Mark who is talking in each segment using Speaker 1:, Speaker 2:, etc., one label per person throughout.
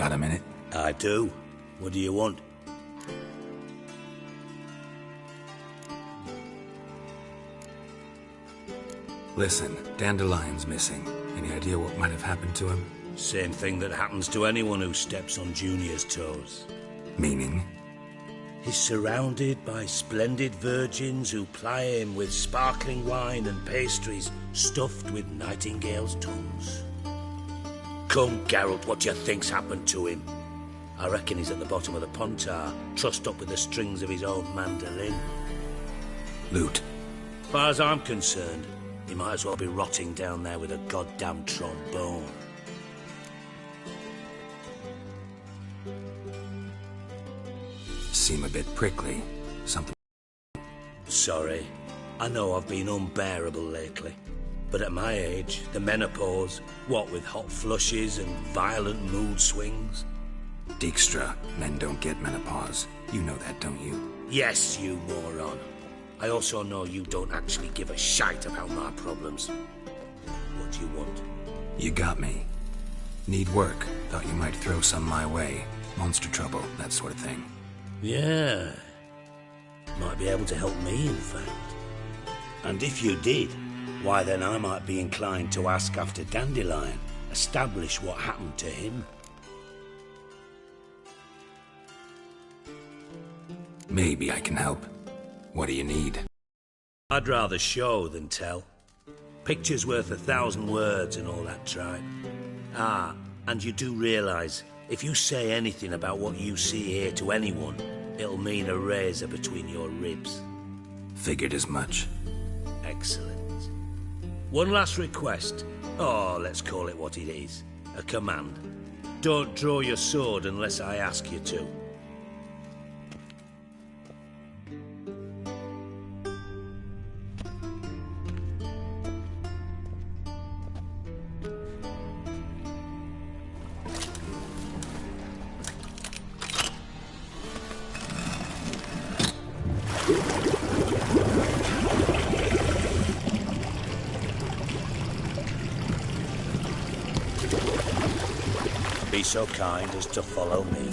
Speaker 1: Got a minute?
Speaker 2: I do. What do you want?
Speaker 1: Listen, Dandelion's missing. Any idea what might have happened to him?
Speaker 2: Same thing that happens to anyone who steps on Junior's toes.
Speaker 1: Meaning?
Speaker 2: He's surrounded by splendid virgins who ply him with sparkling wine and pastries stuffed with nightingales' tongues. Come, Geralt, what do you think's happened to him? I reckon he's at the bottom of the Pontar, trussed up with the strings of his own mandolin.
Speaker 1: Loot.
Speaker 2: As far as I'm concerned, he might as well be rotting down there with a goddamn trombone.
Speaker 1: Seem a bit prickly. Something...
Speaker 2: Sorry. I know I've been unbearable lately. But at my age, the menopause, what with hot flushes and violent mood swings...
Speaker 1: Dijkstra, men don't get menopause. You know that, don't you?
Speaker 2: Yes, you moron. I also know you don't actually give a shite about my problems. What do you want?
Speaker 1: You got me. Need work. Thought you might throw some my way. Monster trouble, that sort of thing.
Speaker 2: Yeah. Might be able to help me, in fact. And if you did, why then I might be inclined to ask after Dandelion, establish what happened to him.
Speaker 1: Maybe I can help. What do you need?
Speaker 2: I'd rather show than tell. Picture's worth 1,000 words and all that tripe. Ah, and you do realise, if you say anything about what you see here to anyone, it'll mean a razor between your ribs.
Speaker 1: Figured as much.
Speaker 2: Excellent. One last request. Oh, let's call it what it is. A command. Don't draw your sword unless I ask you to. Be so kind as to follow me.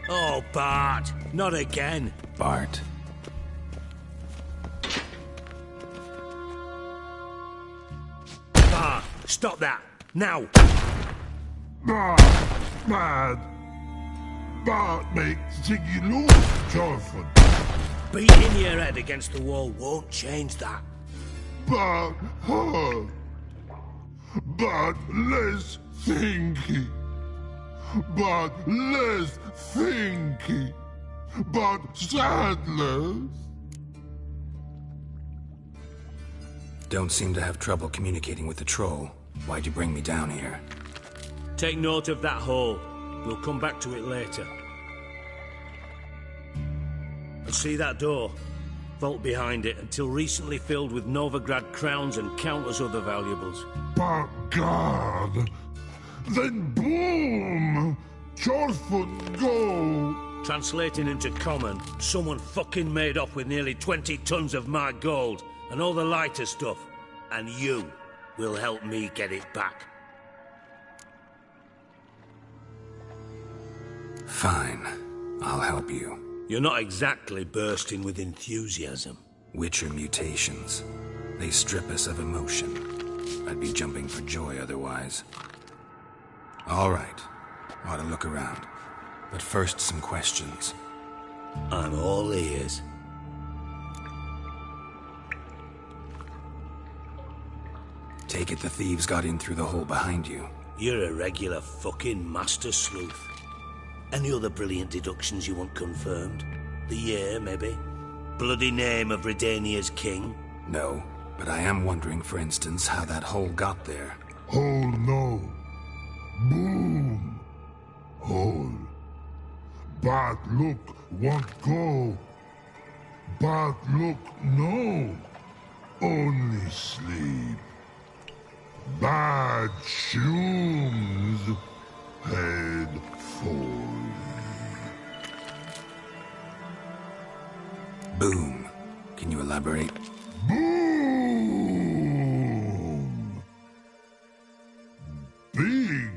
Speaker 2: Oh, Bart, not again.
Speaker 1: Bart.
Speaker 2: Bart, stop that, now.
Speaker 3: Bad. Bart makes Ziggy lose, Jonathan.
Speaker 2: Beating your head against the wall won't change that.
Speaker 3: Bart hurt. Bart less thinky. But less thinky. But sadless.
Speaker 1: Don't seem to have trouble communicating with the troll. Why'd you bring me down here?
Speaker 2: Take note of that hole. We'll come back to it later. And see that door? Vault behind it, until recently filled with Novigrad crowns and countless other valuables.
Speaker 3: But God. Then boom! Jonathan, go!
Speaker 2: Translating into common, someone fucking made off with nearly 20 tons of my gold and all the lighter stuff. And you will help me get it back.
Speaker 1: Fine. I'll help you.
Speaker 2: You're not exactly bursting with enthusiasm.
Speaker 1: Whitcher mutations. They strip us of emotion. I'd be jumping for joy otherwise. All right. Ought to look around. But first, some questions.
Speaker 2: I'm all ears.
Speaker 1: Take it the thieves got in through the hole behind you.
Speaker 2: You're a regular fucking master sleuth. Any other brilliant deductions you want confirmed? The year, maybe? Bloody name of Redania's king?
Speaker 1: No, but I am wondering, for instance, how that hole got there.
Speaker 3: Hole no. Boom. Hole. Bad look won't go. Bad look no. Only sleep. Bad shoes. Head full.
Speaker 1: Boom. Can you elaborate?
Speaker 3: Boom! Big.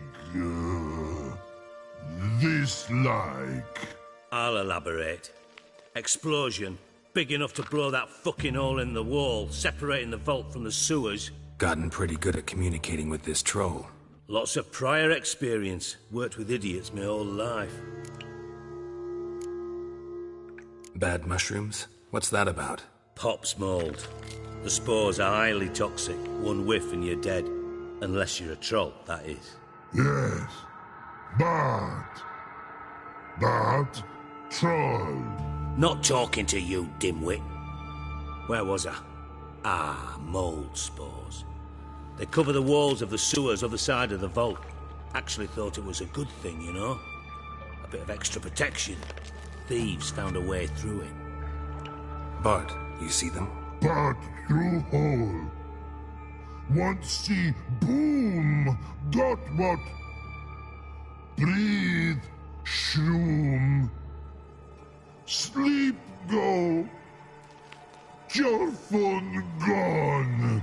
Speaker 3: This like.
Speaker 2: I'll elaborate. Explosion. Big enough to blow that fucking hole in the wall, separating the vault from the sewers.
Speaker 1: Gotten pretty good at communicating with this troll.
Speaker 2: Lots of prior experience. Worked with idiots my whole life.
Speaker 1: Bad mushrooms? What's that about?
Speaker 2: Pops mold. The spores are highly toxic. One whiff and you're dead. Unless you're a troll, that is.
Speaker 3: Yes. Bad. Bad troll.
Speaker 2: Not talking to you, dimwit. Where was I? Ah, mold spores. They cover the walls of the sewers other side of the vault. Actually thought it was a good thing, you know? A bit of extra protection. Thieves found a way through it.
Speaker 1: Bud, you see them?
Speaker 3: Bad through hole. Want see boom. Got what? Breathe. Shroom. Sleep go. Your phone gone.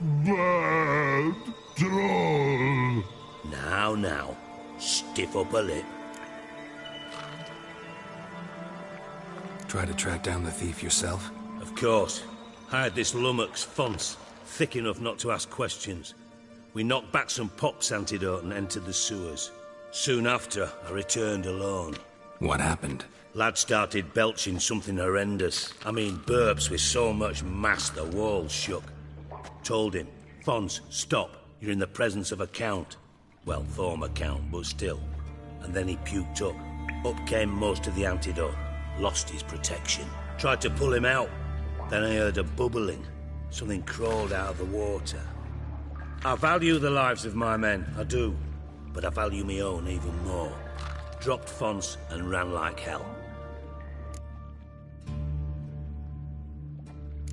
Speaker 3: Bad troll.
Speaker 2: Now. Stiff up a lip.
Speaker 1: Try to track down the thief yourself?
Speaker 2: Of course. Hired this lummox, Fonce. Thick enough not to ask questions. We knocked back some pops antidote and entered the sewers. Soon after, I returned alone.
Speaker 1: What happened?
Speaker 2: Lad started belching something horrendous. I mean, burps with so much mass the walls shook. Told him, Fonz, stop. You're in the presence of a count. Well, former count, but still. And then he puked up. Up came most of the antidote. Lost his protection. Tried to pull him out. Then I heard a bubbling. Something crawled out of the water. I value the lives of my men, I do. But I value my own even more. Dropped Fonz and ran like hell.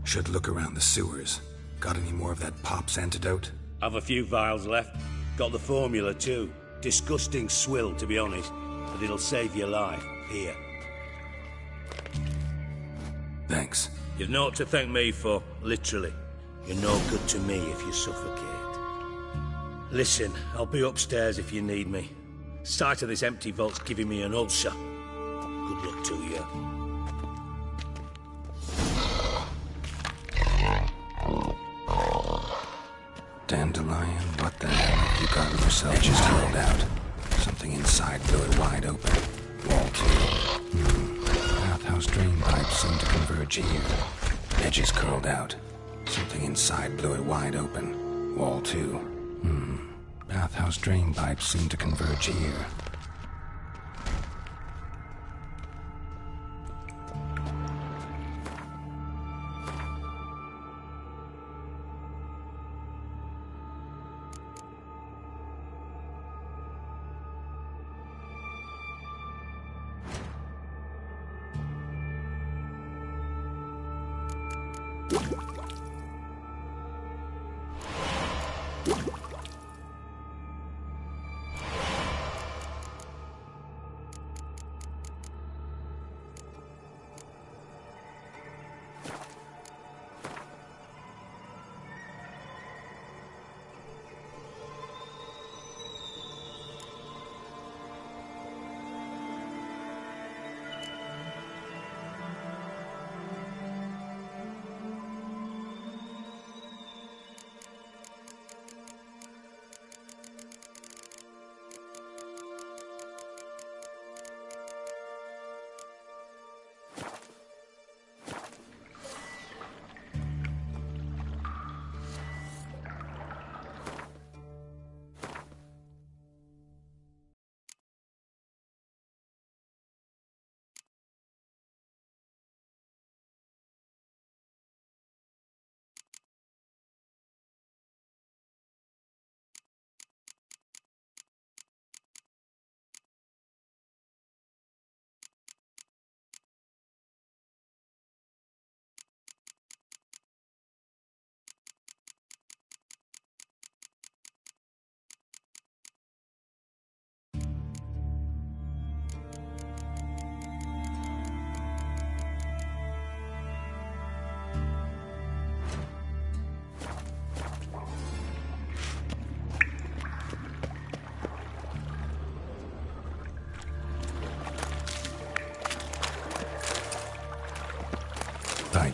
Speaker 1: Should look around the sewers. Got any more of that pop's antidote?
Speaker 2: Have a few vials left. Got the formula too. Disgusting swill, to be honest. But it'll save your life. Here.
Speaker 1: Thanks.
Speaker 2: You've naught to thank me for, literally. You're no good to me if you suffocate. Listen, I'll be upstairs if you need me. Sight of this empty vault's giving me an ulcer. Good luck to you.
Speaker 1: Dandelion, what the hell have you got yourself just hurled out? Something inside blew it wide open. Wall 2. Bathhouse drain pipes seem to converge here. Edges curled out. Something inside blew it wide open. Wall 2. Bathhouse drain pipes seem to converge here.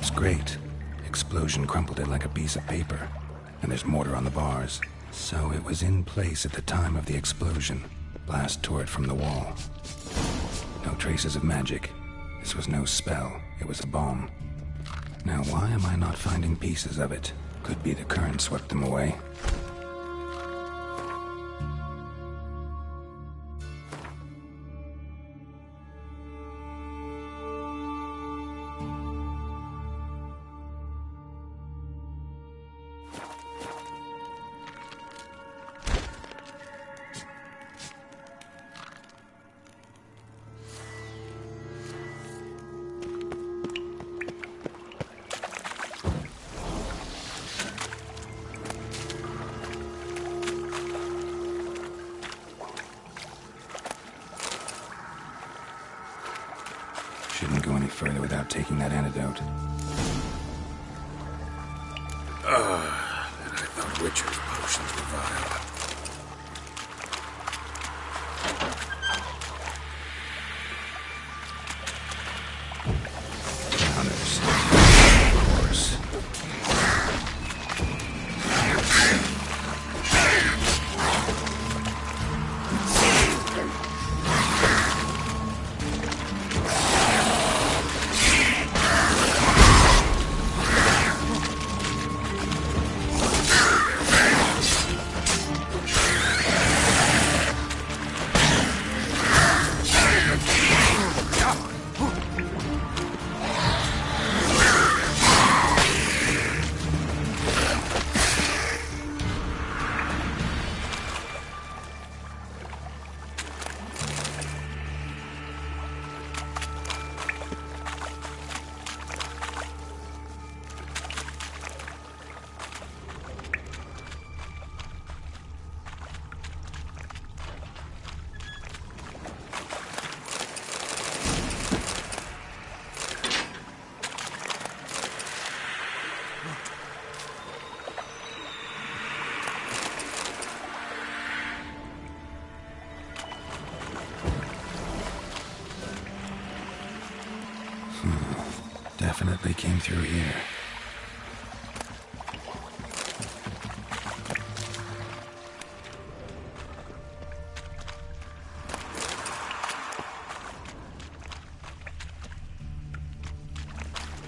Speaker 1: Looks great. Explosion crumpled it like a piece of paper. And there's mortar on the bars. So it was in place at the time of the explosion. Blast tore it from the wall. No traces of magic. This was no spell. It was a bomb. Now why am I not finding pieces of it? Could be the current swept them away. Shouldn't go any further without taking that antidote.
Speaker 2: And I thought Whitcher's potions were vile.
Speaker 1: Counters. Of course. Definitely came through here.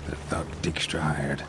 Speaker 1: The thug Dijkstra hired.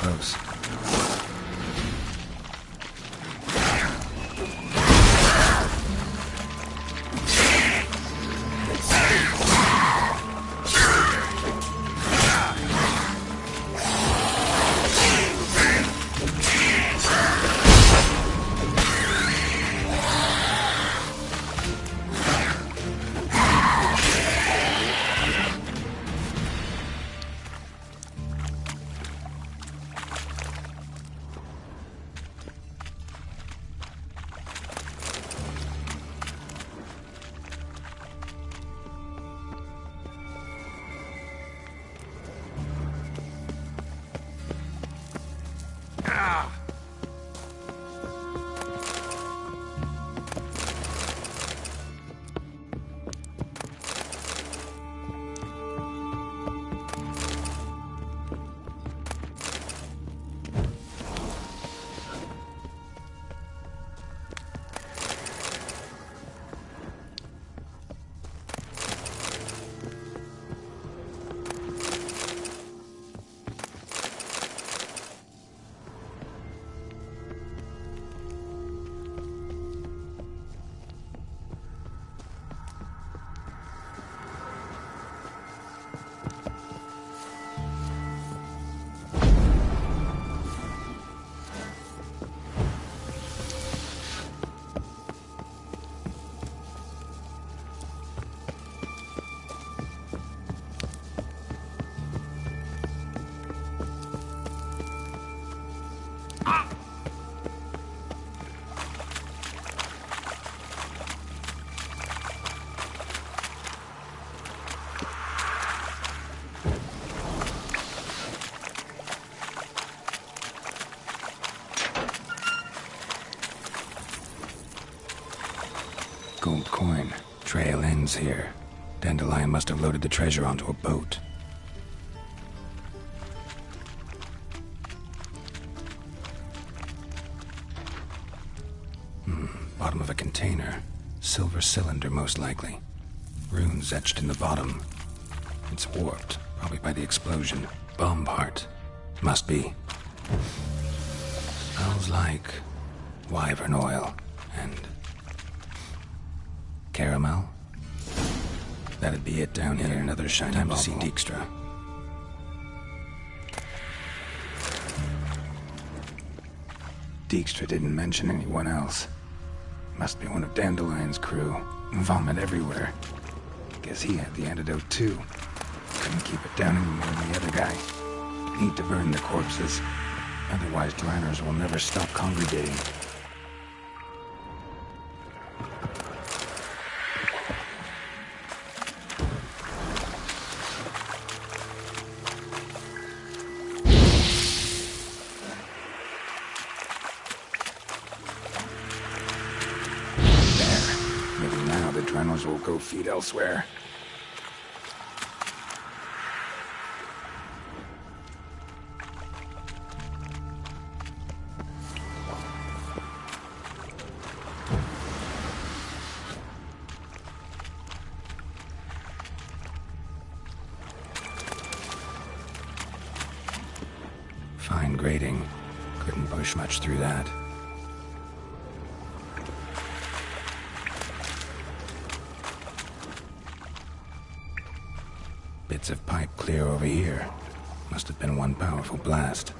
Speaker 1: Close. bones here. Dandelion must have loaded the treasure onto a boat. Bottom of a container. Silver cylinder, most likely. Runes etched in the bottom. It's warped, probably by the explosion. Bomb part. Must be. Smells like wyvern oil and caramel. That'd be it down here. Another shiny Time to see Dijkstra. Dijkstra didn't mention anyone else. Must be one of Dandelion's crew. Vomit everywhere. Guess he had the antidote too. Couldn't keep it down any more than the other guy. Need to burn the corpses. Otherwise, Dranners will never stop congregating. Will go feed elsewhere. Fine grating. Couldn't push much through that. Bits of pipe clear over here. Must have been one powerful blast.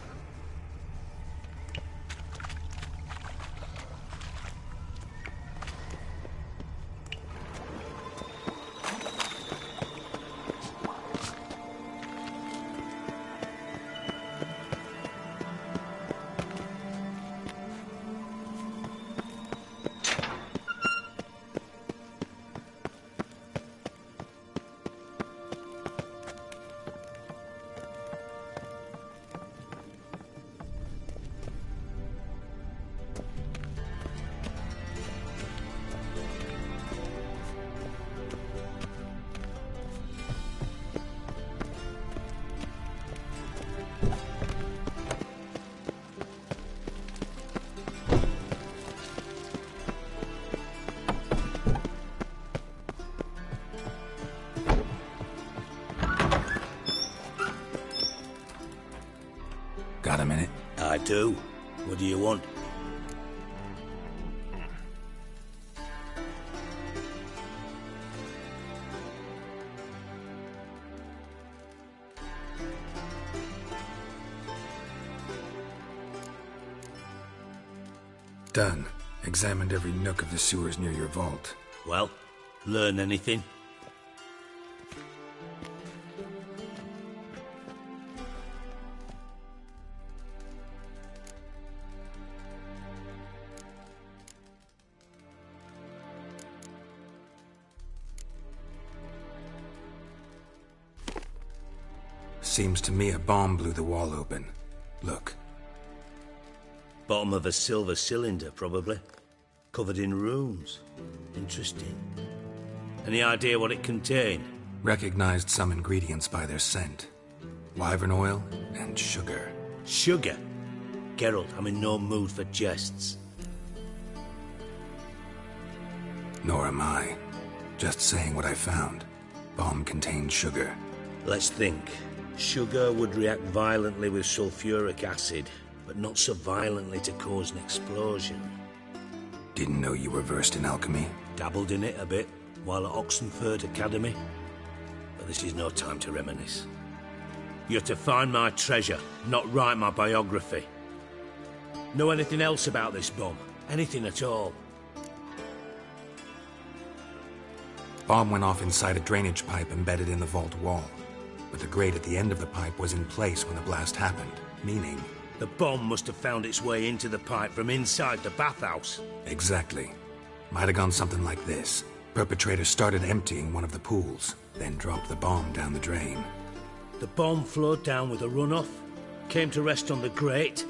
Speaker 1: Got a minute?
Speaker 2: I do. What do you want?
Speaker 1: Done. Examined every nook of the sewers near your vault.
Speaker 2: Well, learn anything?
Speaker 1: Seems to me a bomb blew the wall open. Look.
Speaker 2: Bottom of a silver cylinder, probably. Covered in runes. Interesting. Any idea what it contained?
Speaker 1: Recognized some ingredients by their scent. Wyvern oil and sugar.
Speaker 2: Sugar? Geralt, I'm in no mood for jests.
Speaker 1: Nor am I. Just saying what I found. Bomb contained sugar.
Speaker 2: Let's think. Sugar would react violently with sulfuric acid, but not so violently to cause an explosion.
Speaker 1: Didn't know you were versed in alchemy.
Speaker 2: Dabbled in it a bit while at Oxenford Academy. But this is no time to reminisce. You're to find my treasure, not write my biography. Know anything else about this bomb? Anything at all?
Speaker 1: Bomb went off inside a drainage pipe embedded in the vault wall. But the grate at the end of the pipe was in place when the blast happened, meaning...
Speaker 2: The bomb must have found its way into the pipe from inside the bathhouse.
Speaker 1: Exactly. Might have gone something like this. Perpetrator started emptying one of the pools, then dropped the bomb down the drain.
Speaker 2: The bomb flowed down with a runoff, came to rest on the grate,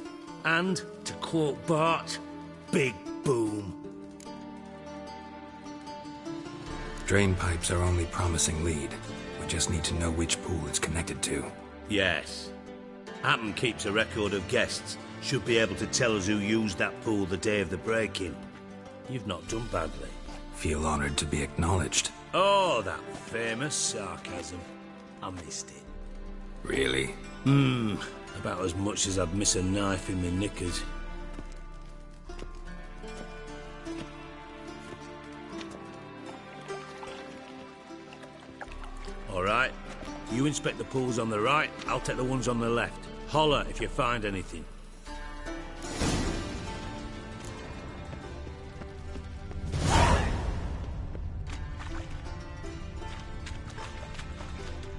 Speaker 2: and, to quote Bart, big boom.
Speaker 1: Drain pipes are only promising lead. We just need to know which pool it's connected to.
Speaker 2: Yes. Hampton keeps a record of guests. Should be able to tell us who used that pool the day of the break-in. You've not done badly.
Speaker 1: Feel honored to be acknowledged.
Speaker 2: Oh, that famous sarcasm. I missed it.
Speaker 1: Really?
Speaker 2: About as much as I'd miss a knife in my knickers. All right. You inspect the pools on the right, I'll take the ones on the left. Holler if you find anything.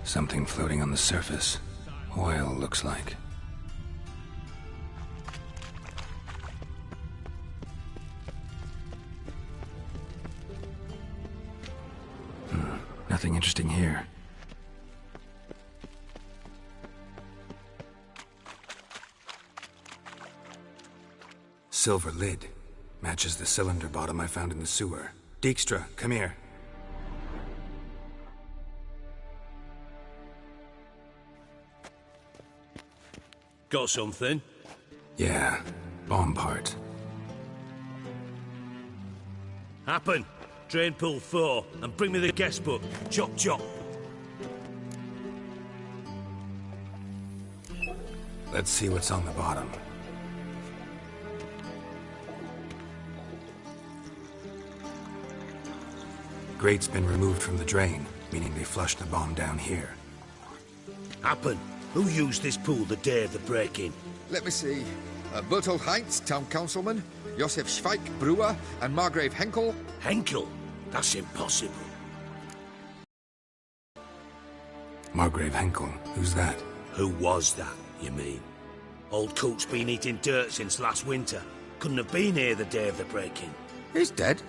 Speaker 1: Something floating on the surface. Oil, looks like. Nothing interesting here. Silver lid. Matches the cylinder bottom I found in the sewer. Dijkstra, come here.
Speaker 2: Got something?
Speaker 1: Yeah, bomb part.
Speaker 2: Happen. Drain pool 4, and bring me the guest book. Chop chop.
Speaker 1: Let's see what's on the bottom. Grate's been removed from the drain, meaning they flushed the bomb down here.
Speaker 2: Happen. Who used this pool the day of the break-in?
Speaker 4: Let me see. Bertold Heinz, town councilman, Josef Schweik, brewer, and Margrave Henkel.
Speaker 2: Henkel? That's impossible.
Speaker 1: Margrave Henkel, who's that?
Speaker 2: Who was that, you mean? Old Coot's been eating dirt since last winter. Couldn't have been here the day of the break-in.
Speaker 4: He's dead?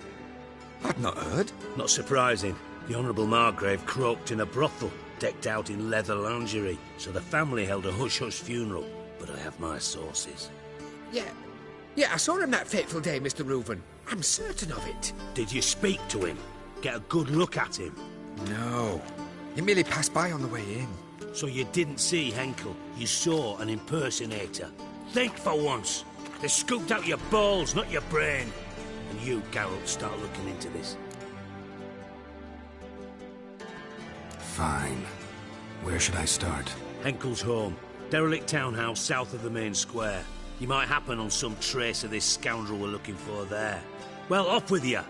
Speaker 4: I'd not heard.
Speaker 2: Not surprising. The Honourable Margrave croaked in a brothel, decked out in leather lingerie, so the family held a hush-hush funeral. But I have my sources.
Speaker 4: Yeah, I saw him that fateful day, Mr. Reuven. I'm certain of it.
Speaker 2: Did you speak to him? Get a good look at him?
Speaker 4: No. He merely passed by on the way in.
Speaker 2: So you didn't see Henkel, you saw an impersonator. Think for once. They scooped out your balls, not your brain. And you, Geralt, start looking into this.
Speaker 1: Fine. Where should I start?
Speaker 2: Henkel's home. Derelict townhouse south of the main square. You might happen on some trace of this scoundrel we're looking for there. Well, off with you.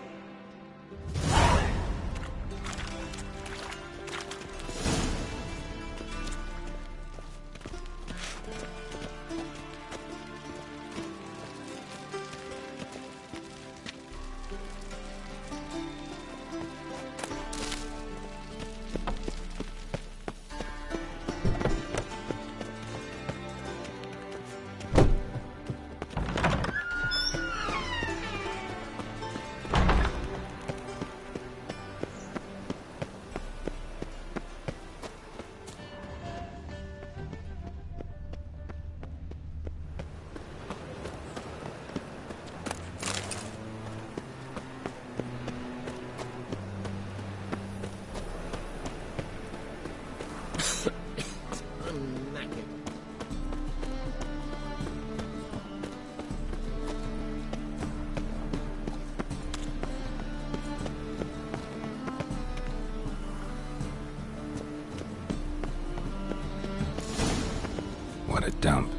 Speaker 1: What a dump.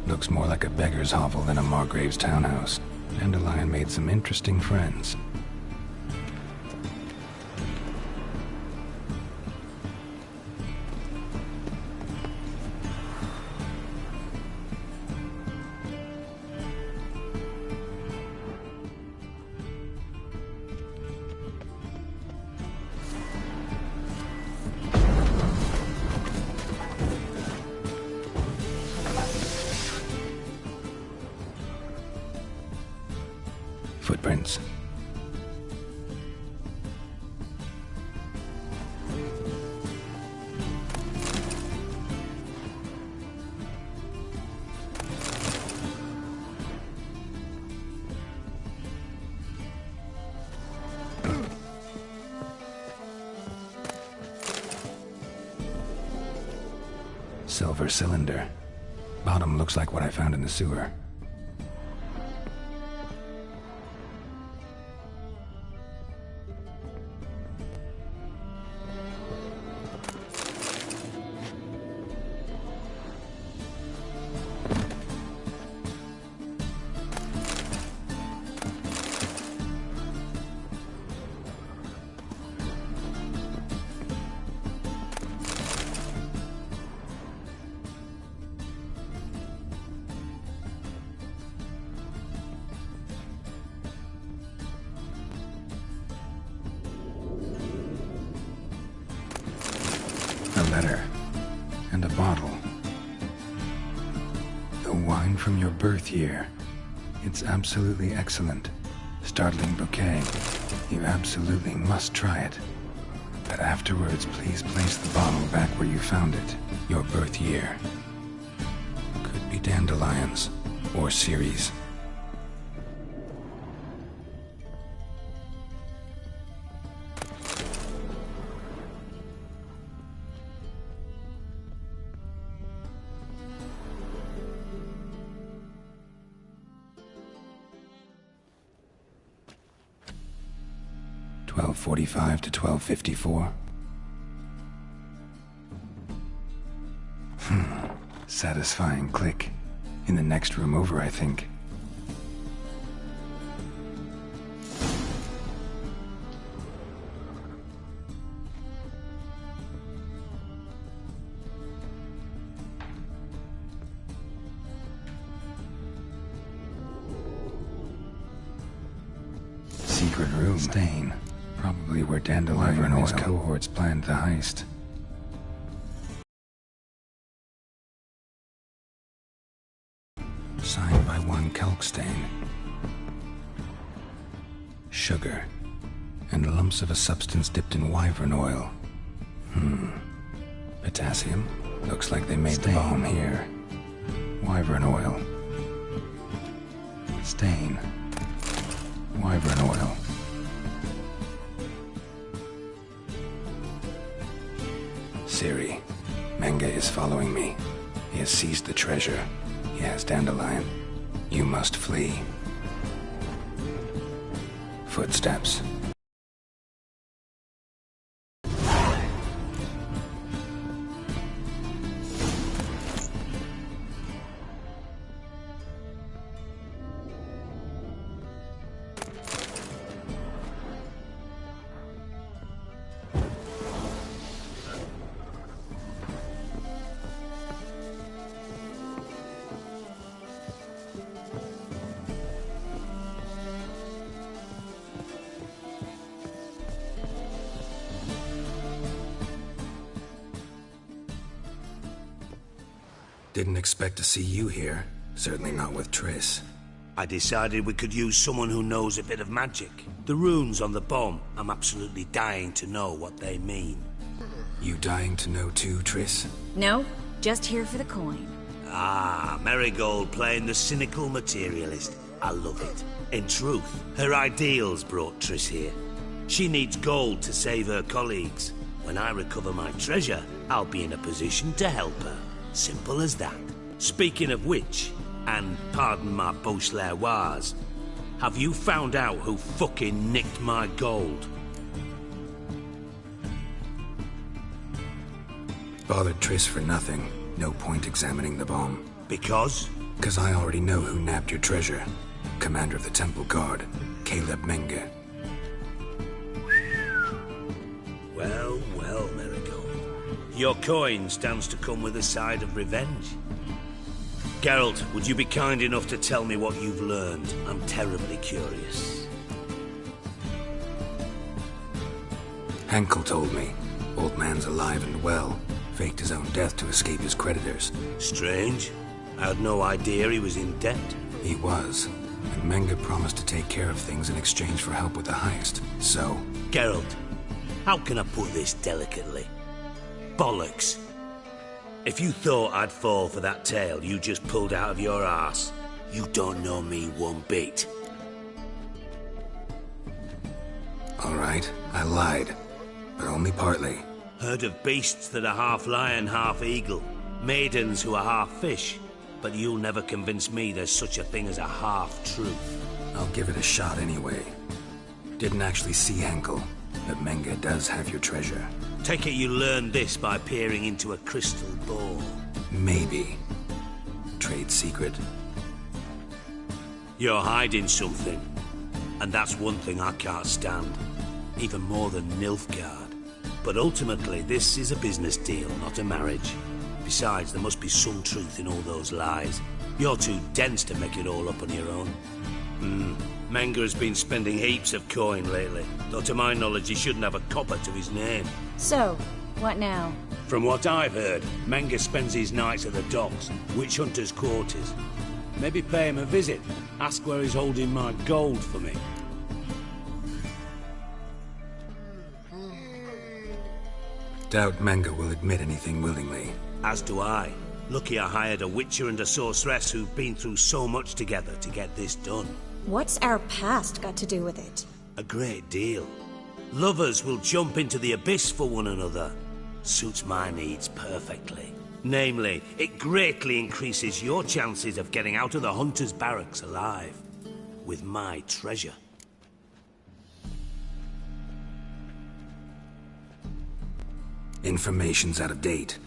Speaker 1: Looks more like a beggar's hovel than a Margrave's townhouse. Dandelion made some interesting friends. Footprints. silver cylinder. Bottom looks like what I found in the sewer. A letter. And a bottle. The wine from your birth year. It's absolutely excellent. Startling bouquet. You absolutely must try it. But afterwards, please place the bottle back where you found it. Your birth year. Could be dandelions. Or Ceres. .45 to 12:54. Satisfying click. In the next room over, I think. Secret room. Stain. Probably where Dandelion and his cohorts planned the heist. Signed by one Kalkstain. Sugar. And lumps of a substance dipped in wyvern oil. Potassium? Looks like they made the bomb here. Wyvern oil. Stain. Wyvern oil. Siri, Menge is following me. He has seized the treasure. He has Dandelion. You must flee. Footsteps. Didn't expect to see you here. Certainly not with Triss.
Speaker 2: I decided we could use someone who knows a bit of magic. The runes on the bomb, I'm absolutely dying to know what they mean.
Speaker 1: You dying to know too, Triss?
Speaker 5: No, just here for the coin.
Speaker 2: Ah, Marigold playing the cynical materialist. I love it. In truth, her ideals brought Triss here. She needs gold to save her colleagues. When I recover my treasure, I'll be in a position to help her. Simple as that. Speaking of which, and pardon my Beauclervoise, have you found out who fucking nicked my gold?
Speaker 1: Bothered Triss for nothing. No point examining the bomb.
Speaker 2: Because?
Speaker 1: Because I already know who nabbed your treasure. Commander of the Temple Guard, Caleb Menge.
Speaker 2: Well, well, Marigold. Your coin stands to come with a side of revenge. Geralt, would you be kind enough to tell me what you've learned? I'm terribly curious.
Speaker 1: Henkel told me. Old man's alive and well. Faked his own death to escape his creditors.
Speaker 2: Strange. I had no idea he was in debt.
Speaker 1: He was. And Menge promised to take care of things in exchange for help with the heist. So...
Speaker 2: Geralt, how can I put this delicately? Bollocks. If you thought I'd fall for that tale you just pulled out of your arse, you don't know me one bit.
Speaker 1: All right, I lied. But only partly.
Speaker 2: Heard of beasts that are half lion, half eagle. Maidens who are half fish, but you'll never convince me there's such a thing as a half-truth.
Speaker 1: I'll give it a shot anyway. Didn't actually see Henkel, but Menge does have your treasure.
Speaker 2: Take it you learned this by peering into a crystal ball.
Speaker 1: Maybe. Trade secret?
Speaker 2: You're hiding something. And that's one thing I can't stand. Even more than Nilfgaard. But ultimately, this is a business deal, not a marriage. Besides, there must be some truth in all those lies. You're too dense to make it all up on your own. Menge has been spending heaps of coin lately, though to my knowledge he shouldn't have a copper to his name.
Speaker 5: So, what now?
Speaker 2: From what I've heard, Menge spends his nights at the docks, witch hunters' quarters. Maybe pay him a visit, ask where he's holding my gold for me.
Speaker 1: Doubt Menge will admit anything willingly.
Speaker 2: As do I. Lucky I hired a Witcher and a sorceress who've been through so much together to get this done.
Speaker 5: What's our past got to do with it?
Speaker 2: A great deal. Lovers will jump into the abyss for one another. Suits my needs perfectly. Namely, it greatly increases your chances of getting out of the hunter's barracks alive. With my treasure.
Speaker 1: Information's out of date.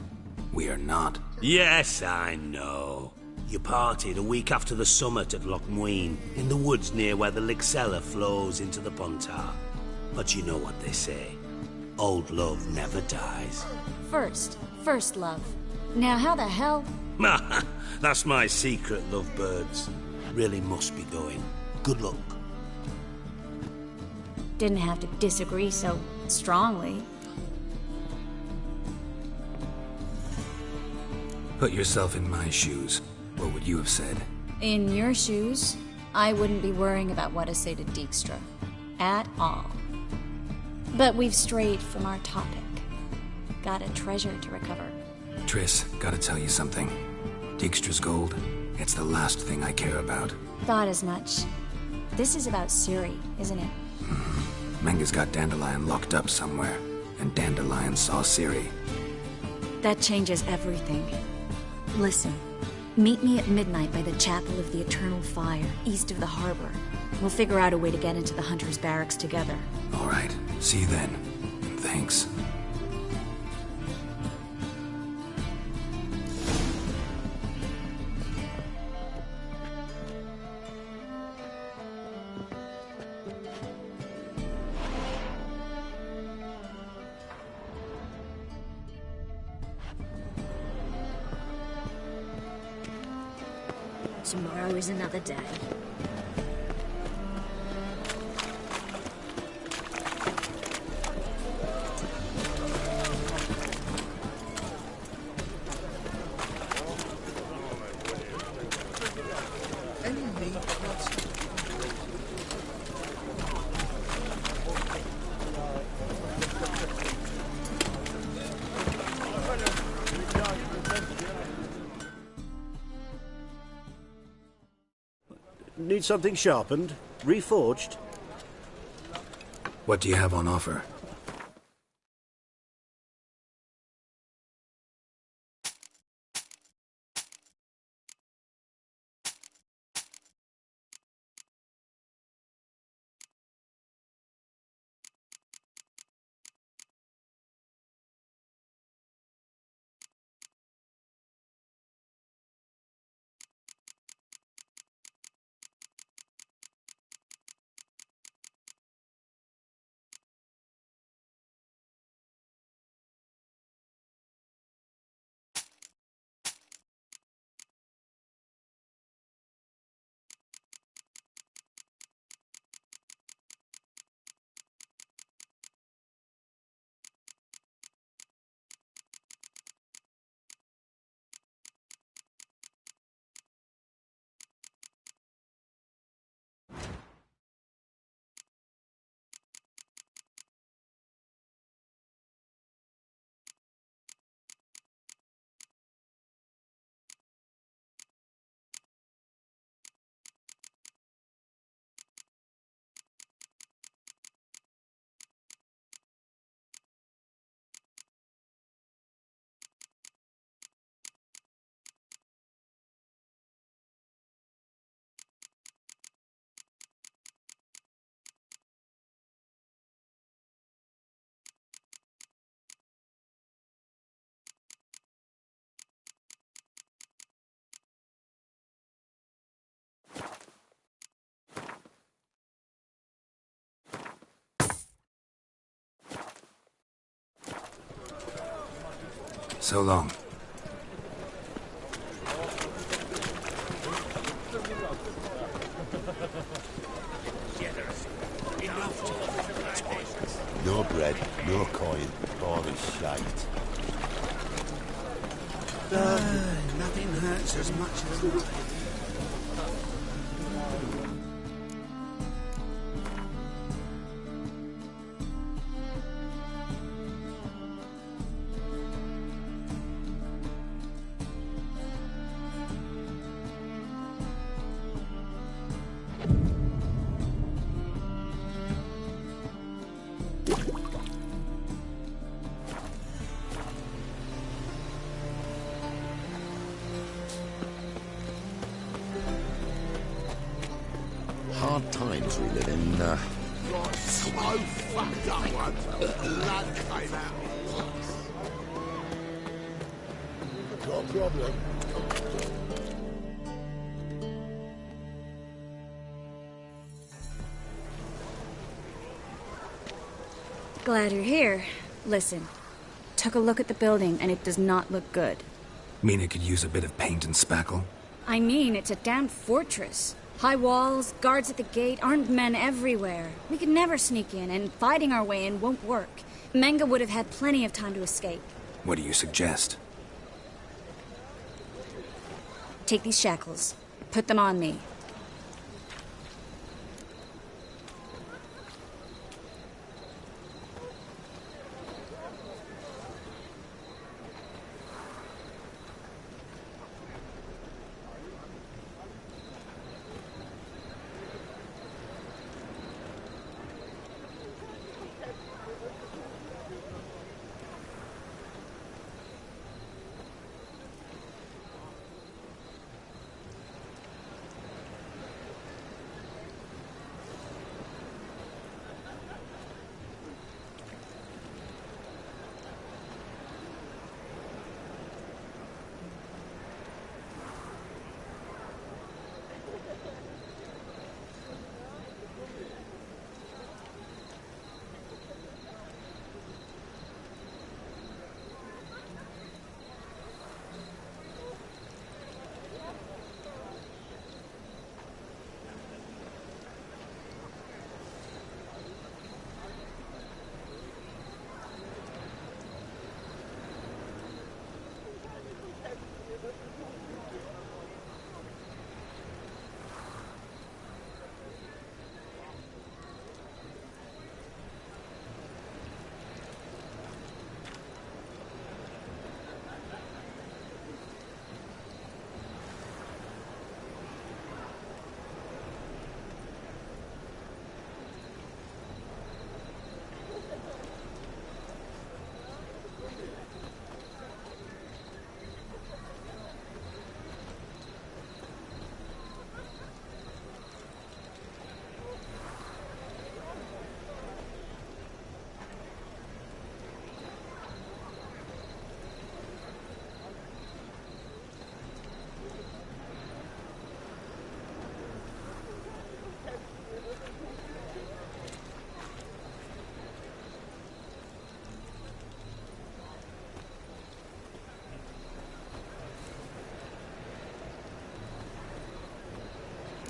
Speaker 1: We are not.
Speaker 2: Yes, I know. You partied a week after the summit at Loch Muine, in the woods near where the Lixella flows into the Pontar. But you know what they say. Old love never dies.
Speaker 5: First love. Now how the hell?
Speaker 2: That's my secret, lovebirds. Really must be going. Good luck.
Speaker 5: Didn't have to disagree so strongly.
Speaker 1: Put yourself in my shoes. What would you have said?
Speaker 5: In your shoes, I wouldn't be worrying about what to say to Dijkstra. At all. But we've strayed from our topic. Got a treasure to recover.
Speaker 1: Triss, gotta tell you something. Dijkstra's gold, it's the last thing I care about.
Speaker 5: Thought as much. This is about Ciri, isn't it?
Speaker 1: Menge's got Dandelion locked up somewhere, and Dandelion saw Ciri.
Speaker 5: That changes everything. Listen, meet me at midnight by the Chapel of the Eternal Fire, east of the harbor. We'll figure out a way to get into the Hunter's Barracks together.
Speaker 1: All right, see you then. Thanks.
Speaker 5: Tomorrow is another day.
Speaker 6: Need something sharpened? Reforged?
Speaker 1: What do you have on offer? So long.
Speaker 2: No bread, no coin, all is shite.
Speaker 7: Nothing hurts as much as life.
Speaker 2: Hard times we live in,
Speaker 3: You're so fucked up, one. Blood came out. No problem.
Speaker 5: Glad you're here. Listen, took a look at the building and it does not look good.
Speaker 1: Mean it could use a bit of paint and spackle?
Speaker 5: I mean, it's a damn fortress. High walls, guards at the gate, armed men everywhere. We could never sneak in, and fighting our way in won't work. Menga would have had plenty of time to escape.
Speaker 1: What do you suggest?
Speaker 5: Take these shackles. Put them on me.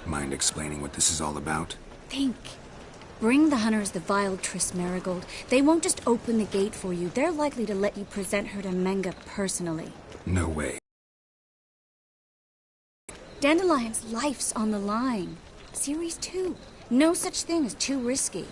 Speaker 1: Mind explaining what this is all about?
Speaker 5: Think. Bring the hunters the vile Triss Marigold. They won't just open the gate for you. They're likely to let you present her to Menga personally.
Speaker 1: No way.
Speaker 5: Dandelion's life's on the line. Series 2. No such thing as too risky.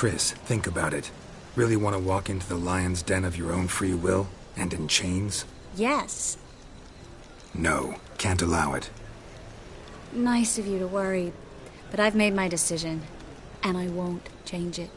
Speaker 1: Triss, think about it. Really want to walk into the lion's den of your own free will, and in chains?
Speaker 5: Yes.
Speaker 1: No, can't allow it.
Speaker 5: Nice of you to worry, but I've made my decision, and I won't change it.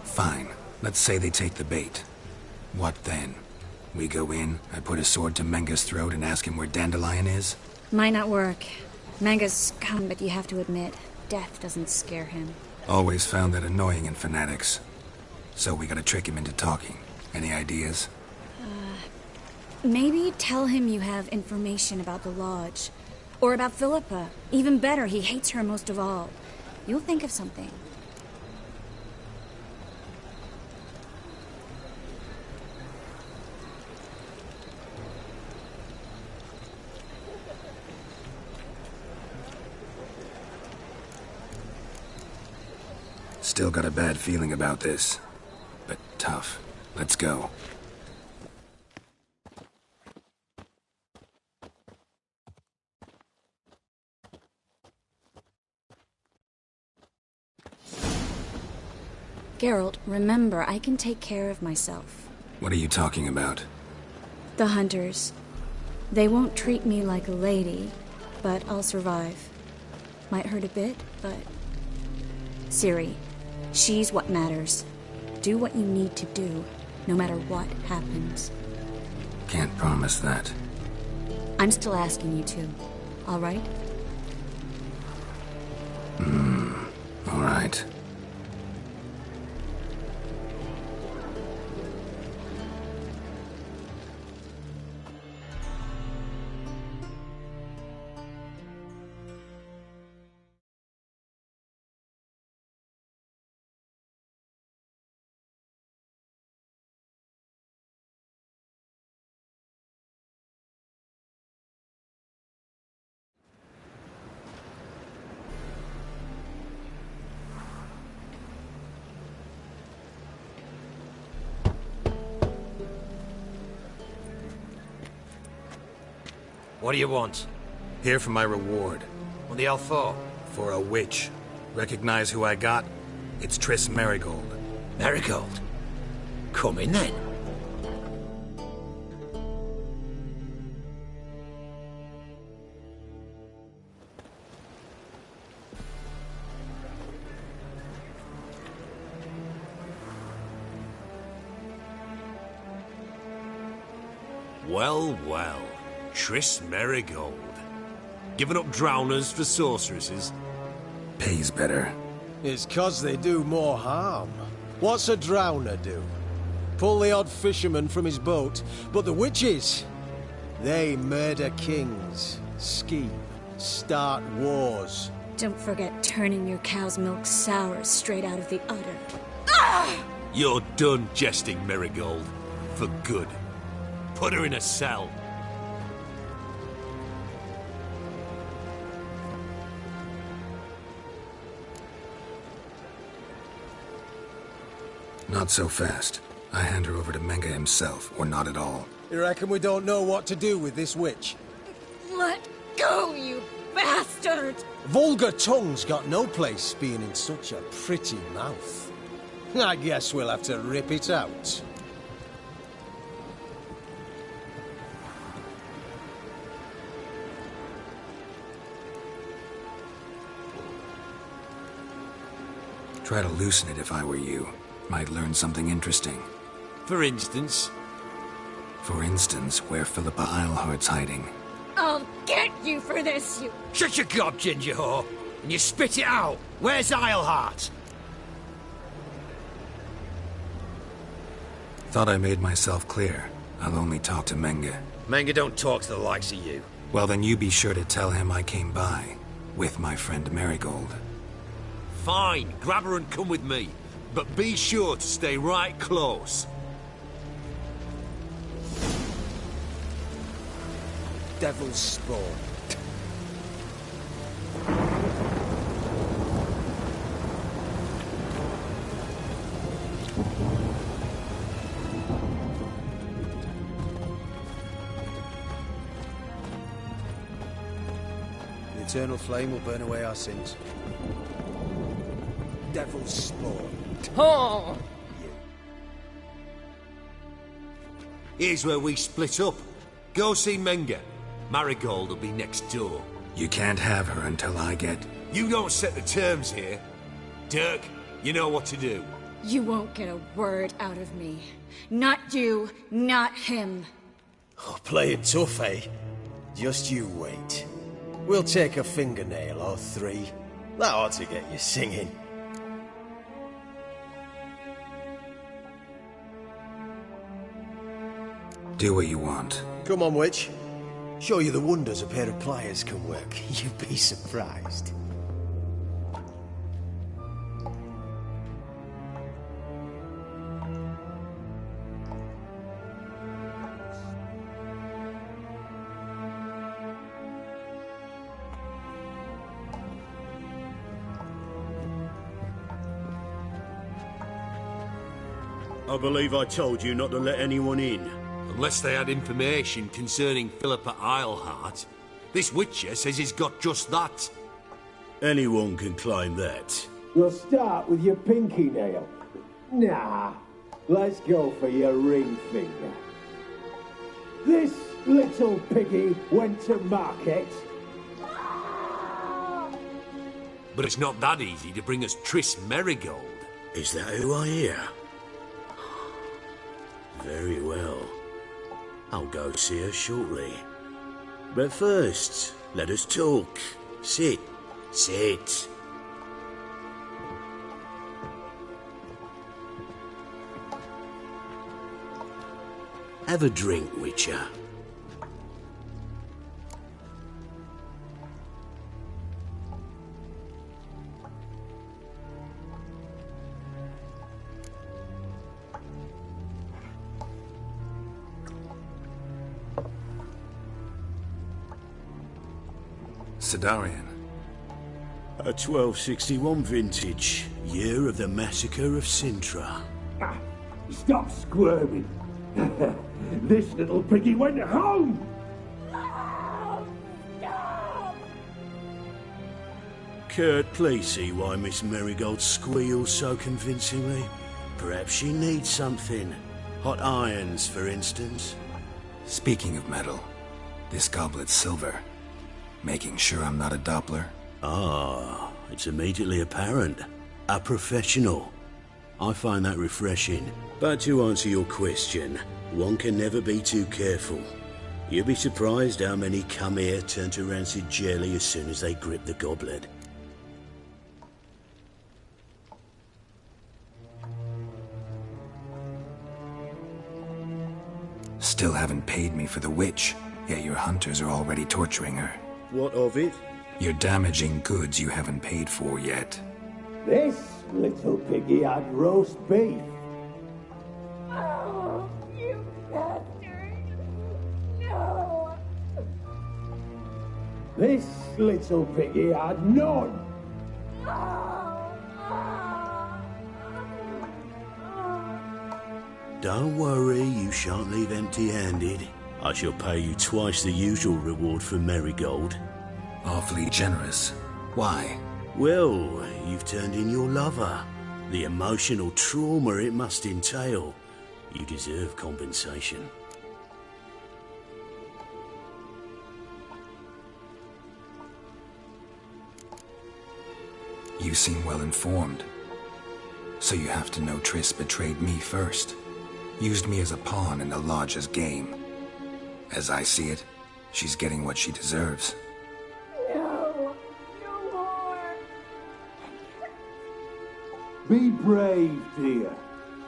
Speaker 1: Fine. Let's say they take the bait. What then? We go in, I put a sword to Menga's throat and ask him where Dandelion is?
Speaker 5: Might not work. Manga's scum, but you have to admit, death doesn't scare him.
Speaker 1: Always found that annoying in fanatics. So we gotta trick him into talking. Any ideas?
Speaker 5: Maybe tell him you have information about the Lodge. Or about Philippa. Even better, he hates her most of all. You'll think of something.
Speaker 1: Still got a bad feeling about this. But tough. Let's go.
Speaker 5: Geralt, remember, I can take care of myself.
Speaker 1: What are you talking about?
Speaker 5: The hunters. They won't treat me like a lady, but I'll survive. Might hurt a bit, but... Ciri, she's what matters. Do what you need to do, no matter what happens.
Speaker 1: Can't promise that.
Speaker 5: I'm still asking you to, all right?
Speaker 1: All right.
Speaker 8: What do you want?
Speaker 1: Here for my reward.
Speaker 8: What the hell for?
Speaker 1: For a witch. Recognize who I got? It's Triss Marigold.
Speaker 8: Marigold? Come in then.
Speaker 9: Well, well. Triss Marigold. Giving up drowners for sorceresses?
Speaker 1: Pays better.
Speaker 10: It's 'cause they do more harm. What's a drowner do? Pull the odd fisherman from his boat. But the witches, they murder kings, scheme, start wars.
Speaker 5: Don't forget turning your cow's milk sour straight out of the udder. Ah!
Speaker 9: You're done jesting, Marigold. For good. Put her in a cell.
Speaker 1: Not so fast. I hand her over to Menga himself, or not at all.
Speaker 10: You reckon we don't know what to do with this witch?
Speaker 5: Let go, you bastard!
Speaker 10: Vulgar tongue's got no place being in such a pretty mouth. I guess we'll have to rip it out.
Speaker 1: Try to loosen it if I were you. Might learn something interesting.
Speaker 9: For instance?
Speaker 1: For instance, where Philippa Eilhart's hiding.
Speaker 5: I'll get you for this, you...
Speaker 8: Shut your gob, ginger whore, and you spit it out. Where's Eilhart?
Speaker 1: Thought I made myself clear. I'll only talk to Menga.
Speaker 8: Menga don't talk to the likes of you.
Speaker 1: Well, then you be sure to tell him I came by. With my friend Marigold.
Speaker 9: Fine, grab her and come with me. But be sure to stay right close.
Speaker 10: Devil's spawn. The eternal flame will burn away our sins. Devil's spawn.
Speaker 5: Oh!
Speaker 9: Here's where we split up. Go see Menga. Marigold will be next door.
Speaker 1: You can't have her until I get...
Speaker 9: You don't set the terms here. Dirk, you know what to do.
Speaker 5: You won't get a word out of me. Not you, not him.
Speaker 10: Oh, playing tough, eh? Just you wait. We'll take a fingernail or three. That ought to get you singing.
Speaker 1: Do what you want.
Speaker 10: Come on, witch. Show you the wonders a pair of pliers can work. You'd be surprised.
Speaker 6: I believe I told you not to let anyone in.
Speaker 9: Unless they had information concerning Philippa Eilhart. This Witcher says he's got just that.
Speaker 6: Anyone can claim that.
Speaker 11: You'll start with your pinky nail. Nah, let's go for your ring finger. This little piggy went to market.
Speaker 9: But it's not that easy to bring us Triss Marigold.
Speaker 6: Is that who I hear? Very well. I'll go see her shortly. But first, let us talk. Sit. Sit. Have a drink, Witcher.
Speaker 1: Sidarian.
Speaker 6: A 1261 vintage, year of the massacre of Sintra.
Speaker 11: Ah, stop squirming. This little piggy went home.
Speaker 6: Kurt, please see why Miss Marigold squeals so convincingly. Perhaps she needs something. Hot irons, for instance.
Speaker 1: Speaking of metal, this goblet's silver. Making sure I'm not a Doppler?
Speaker 6: Ah, it's immediately apparent. A professional. I find that refreshing. But to answer your question, one can never be too careful. You'll be surprised how many come here turn to rancid jelly as soon as they grip the goblet.
Speaker 1: Still haven't paid me for the witch, yet your hunters are already torturing her.
Speaker 6: What of it?
Speaker 1: You're damaging goods you haven't paid for yet.
Speaker 11: This little piggy had roast beef.
Speaker 12: Oh, you bastard! No!
Speaker 11: This little piggy had none.
Speaker 6: Don't worry, you shan't leave empty-handed. I shall pay you twice the usual reward for Marigold.
Speaker 1: Awfully generous. Why?
Speaker 6: Well, you've turned in your lover. The emotional trauma it must entail. You deserve compensation.
Speaker 1: You seem well informed. So you have to know Triss betrayed me first. Used me as a pawn in the Lodge's game. As I see it, she's getting what she deserves.
Speaker 12: No! No more!
Speaker 11: Be brave, dear.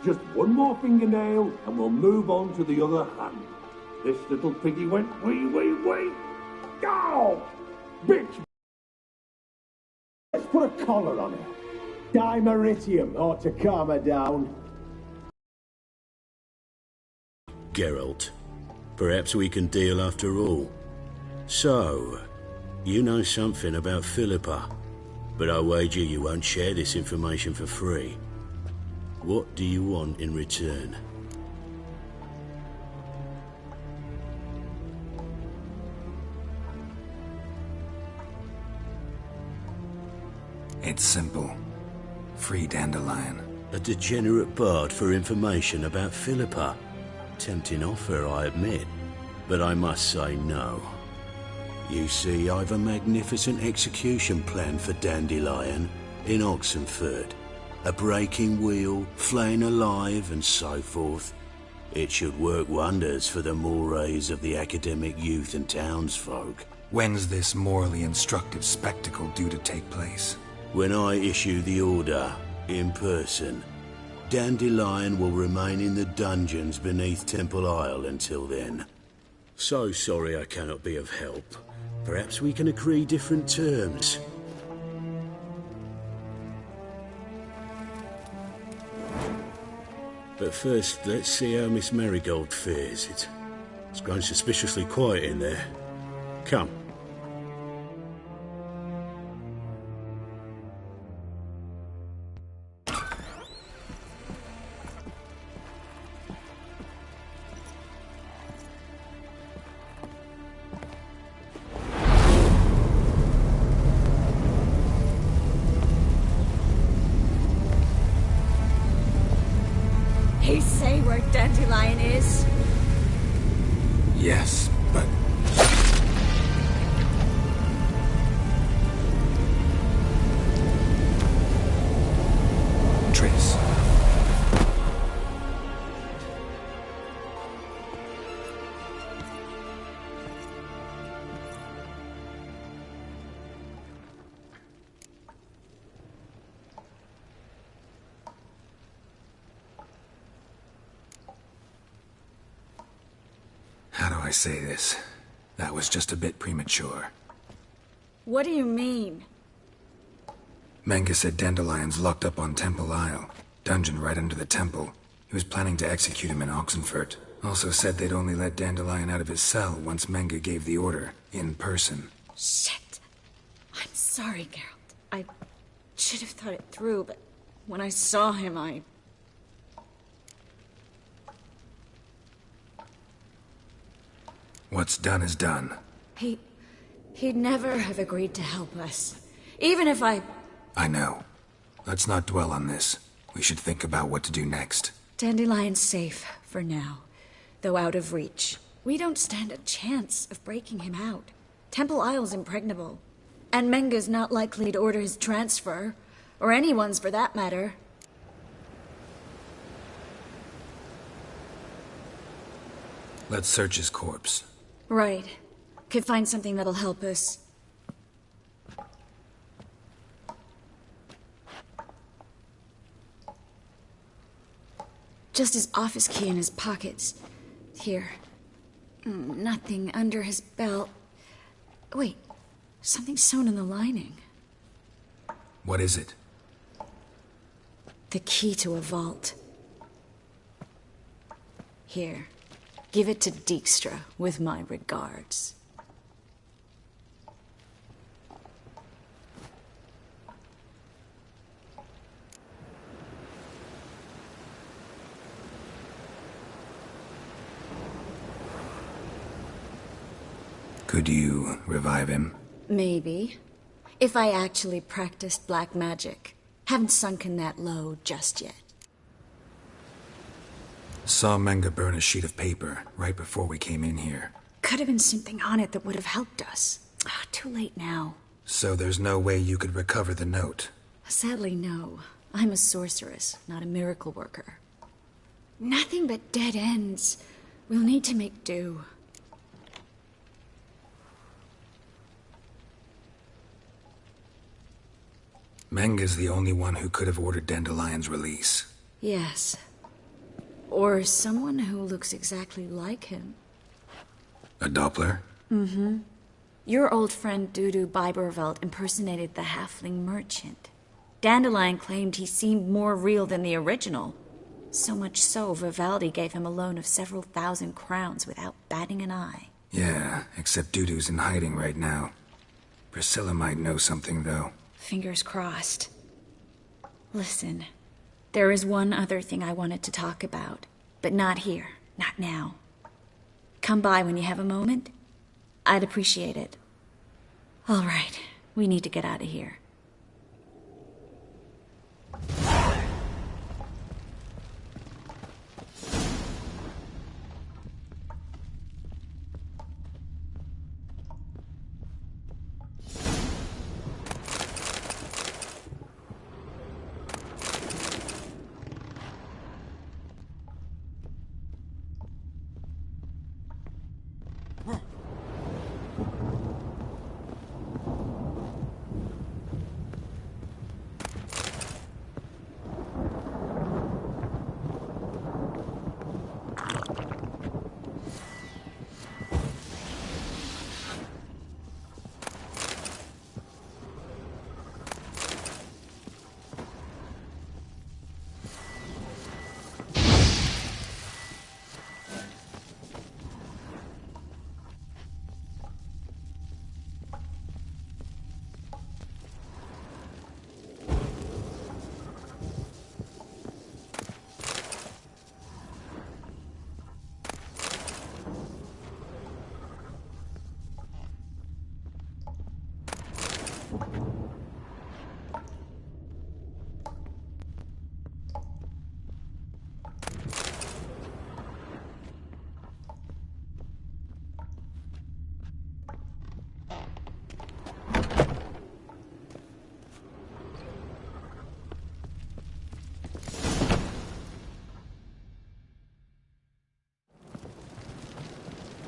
Speaker 11: Just one more fingernail and we'll move on to the other hand. This little piggy went wee, wee, wee. Go! Bitch! Let's put a collar on her. Dimeritium ought to calm her down.
Speaker 6: Geralt, perhaps we can deal after all. So, you know something about Philippa, but I wager you won't share this information for free. What do you want in return?
Speaker 1: It's simple. Free Dandelion.
Speaker 6: A degenerate bard for information about Philippa. Tempting offer, I admit, but I must say no. You see, I've a magnificent execution plan for Dandelion in Oxenford. A breaking wheel, flaying alive, and so forth. It should work wonders for the mores of the academic youth and townsfolk.
Speaker 1: When's this morally instructive spectacle due to take place?
Speaker 6: When I issue the order, in person. Dandelion will remain in the dungeons beneath Temple Isle until then. So sorry I cannot be of help. Perhaps we can agree different terms. But first, let's see how Miss Marigold fares. It's grown suspiciously quiet in there. Come.
Speaker 5: He say where Dandelion is?
Speaker 1: Yes, but... Triss. How do I say this? That was just a bit premature.
Speaker 5: What do you mean?
Speaker 1: Menge said Dandelion's locked up on Temple Isle. Dungeon right under the temple. He was planning to execute him in Oxenfurt. Also said they'd only let Dandelion out of his cell once Menge gave the order, in person.
Speaker 5: Shit. I'm sorry, Geralt. I should have thought it through, but when I saw him, I...
Speaker 1: What's done is done.
Speaker 5: He'd never have agreed to help us. Even if I
Speaker 1: know. Let's not dwell on this. We should think about what to do next.
Speaker 5: Dandelion's safe, for now. Though out of reach. We don't stand a chance of breaking him out. Temple Isle's impregnable. And Menge's not likely to order his transfer. Or anyone's, for that matter.
Speaker 1: Let's search his corpse.
Speaker 5: Right. Could find something that'll help us. Just his office key in his pockets. Here, Nothing under his belt. Wait, something's sewn in the lining.
Speaker 1: What is it?
Speaker 5: The key to a vault. Here, give it to Dijkstra with my regards.
Speaker 1: Could you revive him?
Speaker 5: Maybe. If I actually practiced black magic. Haven't sunken that low just yet.
Speaker 1: Saw Menga burn a sheet of paper right before we came in here.
Speaker 5: Could have been something on it that would have helped us. Too late now.
Speaker 1: So there's no way you could recover the note?
Speaker 5: Sadly, no. I'm a sorceress, not a miracle worker. Nothing but dead ends. We'll need to make do.
Speaker 1: Menga's the only one who could have ordered Dandelion's release.
Speaker 5: Yes. Or someone who looks exactly like him.
Speaker 1: A Doppler?
Speaker 5: Mm-hmm. Your old friend Dudu Biberveld impersonated the halfling merchant. Dandelion claimed he seemed more real than the original. So much so, Vivaldi gave him a loan of several thousand crowns without batting an eye.
Speaker 1: Yeah, except Dudu's in hiding right now. Priscilla might know something, though.
Speaker 5: Fingers crossed. Listen, there is one other thing I wanted to talk about, but not here, not now. Come by when you have a moment. I'd appreciate it. All right, we need to get out of here.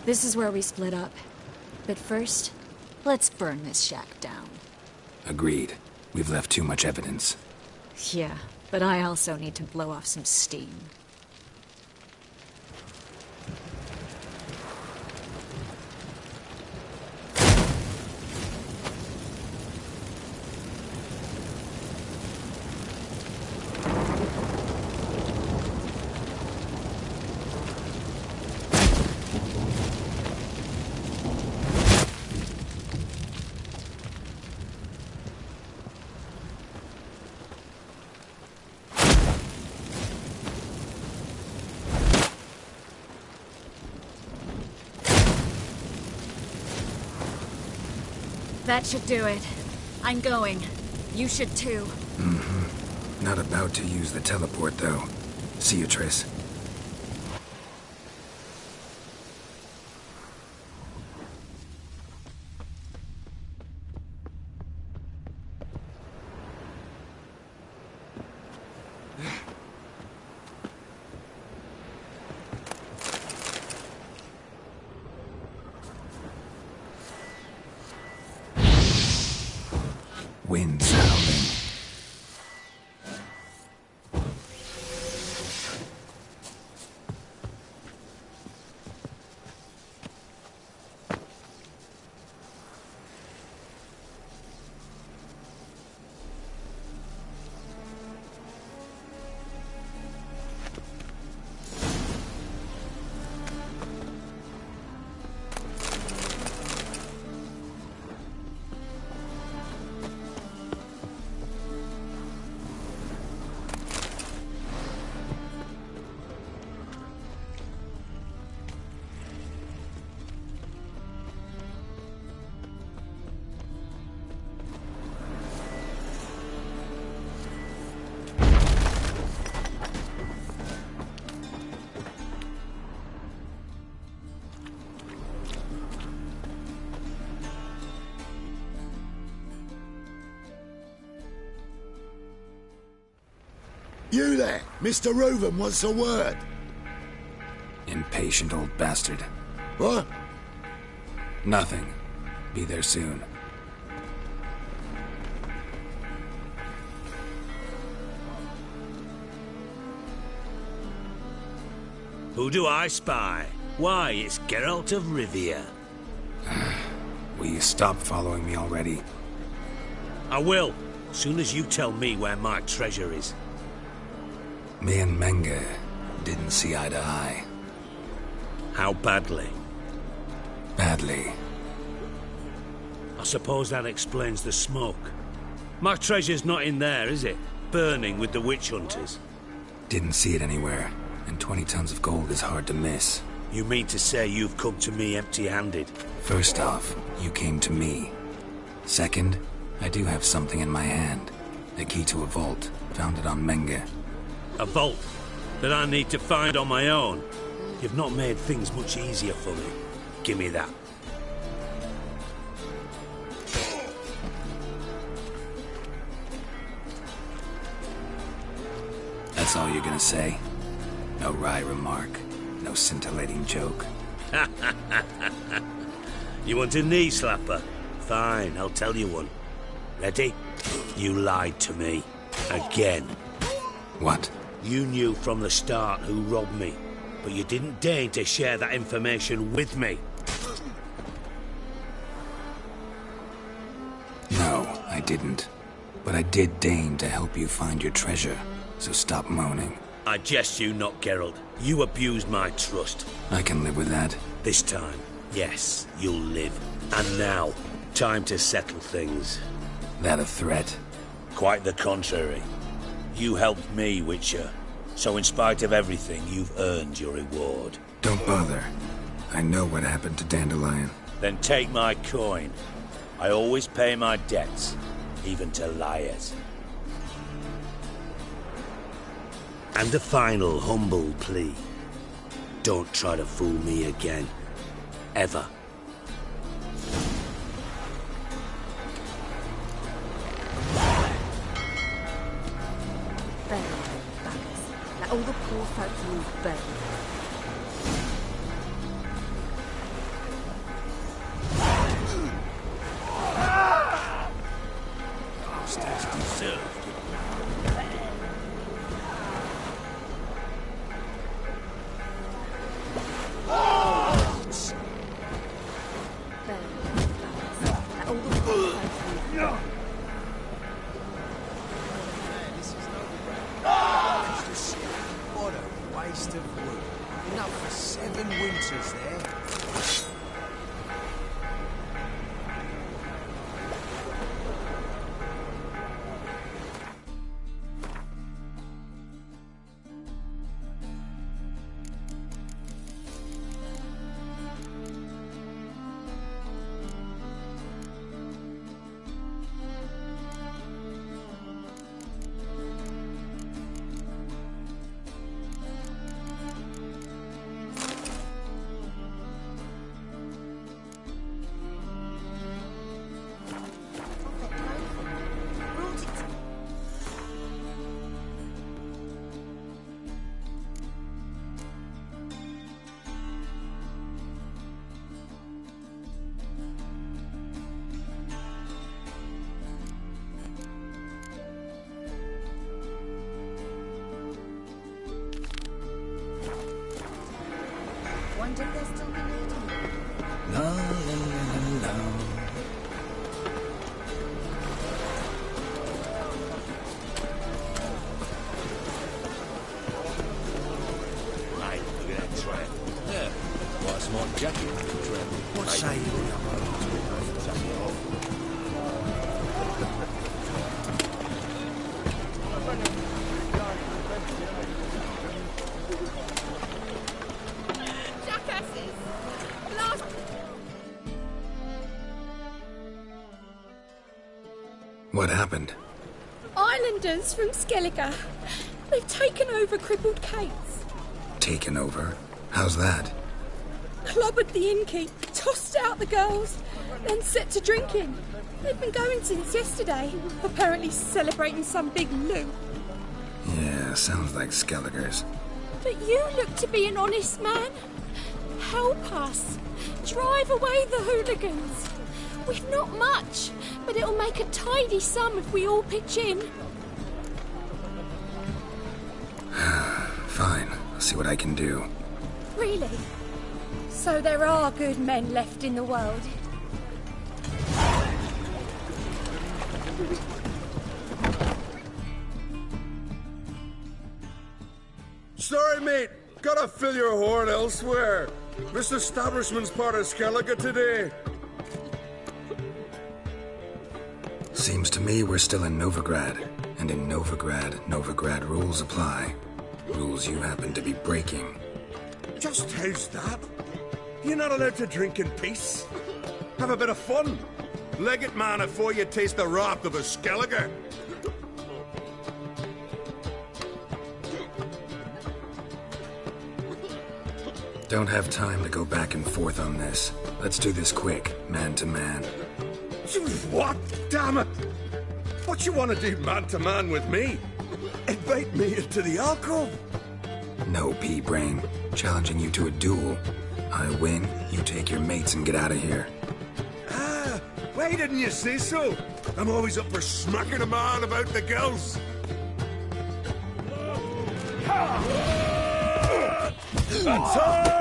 Speaker 5: This is where we split up. But first, let's burn this shack down.
Speaker 1: Agreed. We've left too much evidence.
Speaker 5: Yeah, but I also need to blow off some steam. That should do it. I'm going. You should too.
Speaker 1: Mm-hmm. Not about to use the teleport, though. See you, Triss. Wind's howling.
Speaker 3: You there, Mr. Reuven wants a word.
Speaker 1: Impatient old bastard.
Speaker 3: What?
Speaker 1: Nothing. Be there soon.
Speaker 2: Who do I spy? Why, it's Geralt of Rivia.
Speaker 1: Will you stop following me already?
Speaker 2: I will, soon as you tell me where my treasure is.
Speaker 1: Me and Menge didn't see eye to eye.
Speaker 2: How badly?
Speaker 1: Badly.
Speaker 2: I suppose that explains the smoke. My treasure's not in there, is it? Burning with the witch hunters.
Speaker 1: Didn't see it anywhere, and 20 tons of gold is hard to miss.
Speaker 2: You mean to say you've come to me empty-handed?
Speaker 1: First off, you came to me. Second, I do have something in my hand. A key to a vault, found it on Menge.
Speaker 2: A vault that I need to find on my own? You've not made things much easier for me. Give me that.
Speaker 1: That's all you're gonna say? No wry remark, no scintillating joke.
Speaker 2: You want a knee slapper? Fine, I'll tell you one. Ready? You lied to me. Again.
Speaker 1: What?
Speaker 2: You knew from the start who robbed me, but you didn't deign to share that information with me.
Speaker 1: No, I didn't. But I did deign to help you find your treasure, so stop moaning.
Speaker 2: I jest you not, Geralt. You abused my trust.
Speaker 1: I can live with that.
Speaker 2: This time, yes, you'll live. And now, time to settle things.
Speaker 1: That a threat?
Speaker 2: Quite the contrary. You helped me, Whitcher. So in spite of everything, you've earned your reward.
Speaker 1: Don't bother. I know what happened to Dandelion.
Speaker 2: Then take my coin. I always pay my debts, even to liars. And a final humble plea. Don't try to fool me again. Ever.
Speaker 13: Burn, buggers. Let all the poor folk move burn.
Speaker 2: Bastards deserved.
Speaker 7: What a waste of wood. Enough for 7 winters there.
Speaker 13: Wonder if they're still needing me.
Speaker 1: La la la la la.
Speaker 2: Right, look at that trap. Yeah, quite a smart jacket.
Speaker 7: What say you?
Speaker 12: Jackasses! Last...
Speaker 1: What happened?
Speaker 12: Islanders from Skellige. They've taken over crippled Kate's.
Speaker 1: Taken over? How's that?
Speaker 12: Clobbered the innkeep, tossed out the girls, then set to drinking. They've been going since yesterday, apparently celebrating some big loot.
Speaker 1: Yeah, sounds like Skelliger's.
Speaker 12: But you look to be an honest man. Help us. Drive away the hooligans. We've not much, but it'll make a tidy sum if we all pitch in.
Speaker 1: Fine, I'll see what I can do.
Speaker 12: Really? So there are good men left in the world?
Speaker 3: Sorry, mate. Gotta fill your horn elsewhere. This establishment's part of Skellige today.
Speaker 1: Seems to me we're still in Novigrad. And in Novigrad rules apply. Rules you happen to be breaking.
Speaker 3: Just how's that? You're not allowed to drink in peace? Have a bit of fun. Leg it, man, afore you taste the wrath of a Skellige.
Speaker 1: Don't have time to go back and forth on this. Let's do this quick, man to man.
Speaker 3: What? Damn it! What you want to do man to man with me? Invite me into the alcove?
Speaker 1: No, pea-brain. Challenging you to a duel. I win, you take your mates and get out of here.
Speaker 3: Ah, why didn't you say so? I'm always up for smacking a man about the gills. Attack!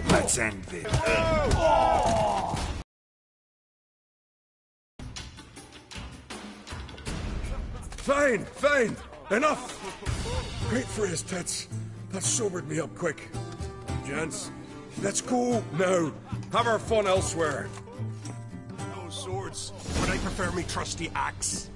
Speaker 1: Let's end this.
Speaker 3: Fine, fine. Enough. Great for his tits. That sobered me up quick. Gents, let's go now. Have our fun elsewhere.
Speaker 7: No swords, but I prefer me trusty axe.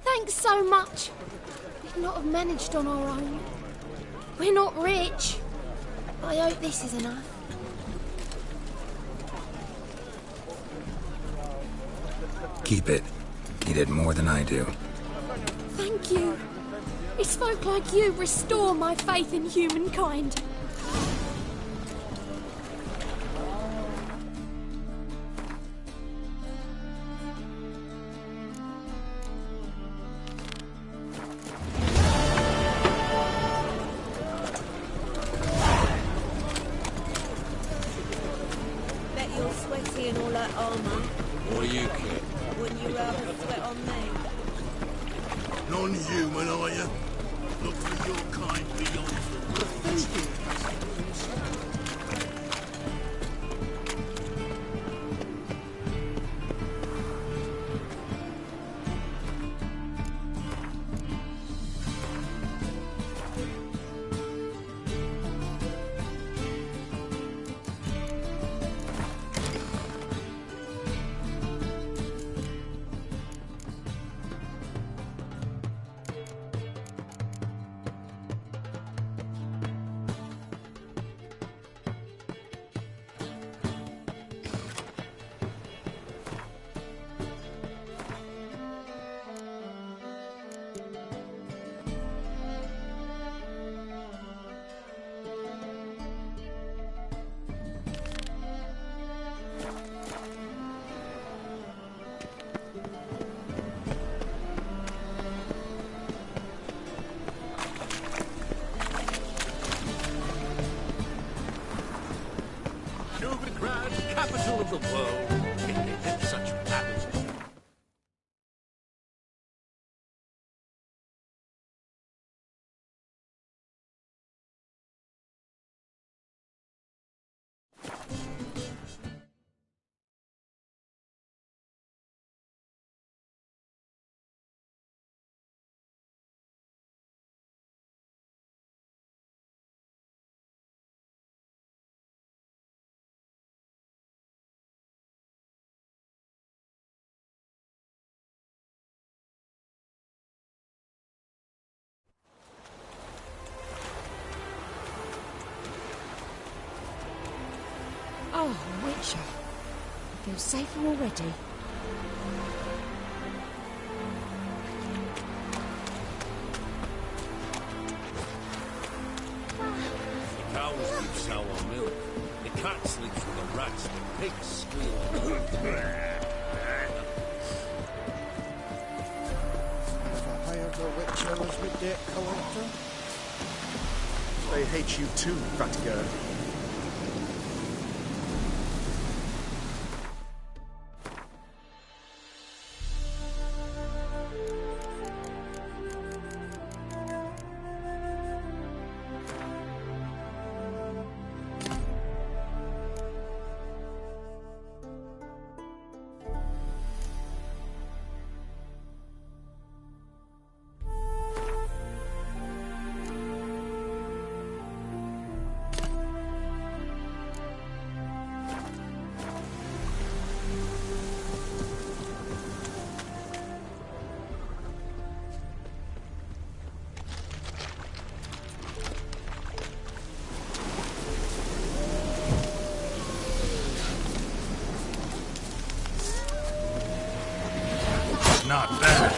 Speaker 12: Thanks so much. We'd not have managed on our own. We're not rich. I hope this is enough.
Speaker 1: Keep it. You did more than I do.
Speaker 12: Thank you. It's folk like you restore my faith in humankind.
Speaker 13: In all that armour.
Speaker 9: What do you care?
Speaker 13: Wouldn't you rather sweat on me?
Speaker 9: Non-human, are you? Look for your kind beyond the Novigrad, capital of the world.
Speaker 12: Oh, Whitcher. I feel safer already.
Speaker 9: The cows give sour milk. The cat sleeps with the rats. The pigs squeal.
Speaker 7: Never hired a Whitcher as my debt collector. They hate you too, fat girl.
Speaker 1: Not bad.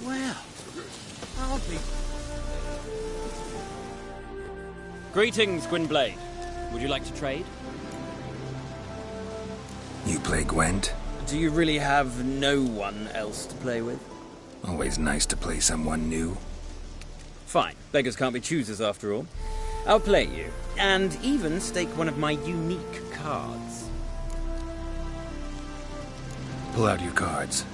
Speaker 7: Well, I'll be...
Speaker 14: Greetings, Gwynblade. Would you like to trade?
Speaker 1: You play Gwent?
Speaker 14: Do you really have no one else to play with?
Speaker 1: Always nice to play someone new.
Speaker 14: Fine. Beggars can't be choosers after all. I'll play you, and even stake one of my unique cards.
Speaker 1: Pull out your cards.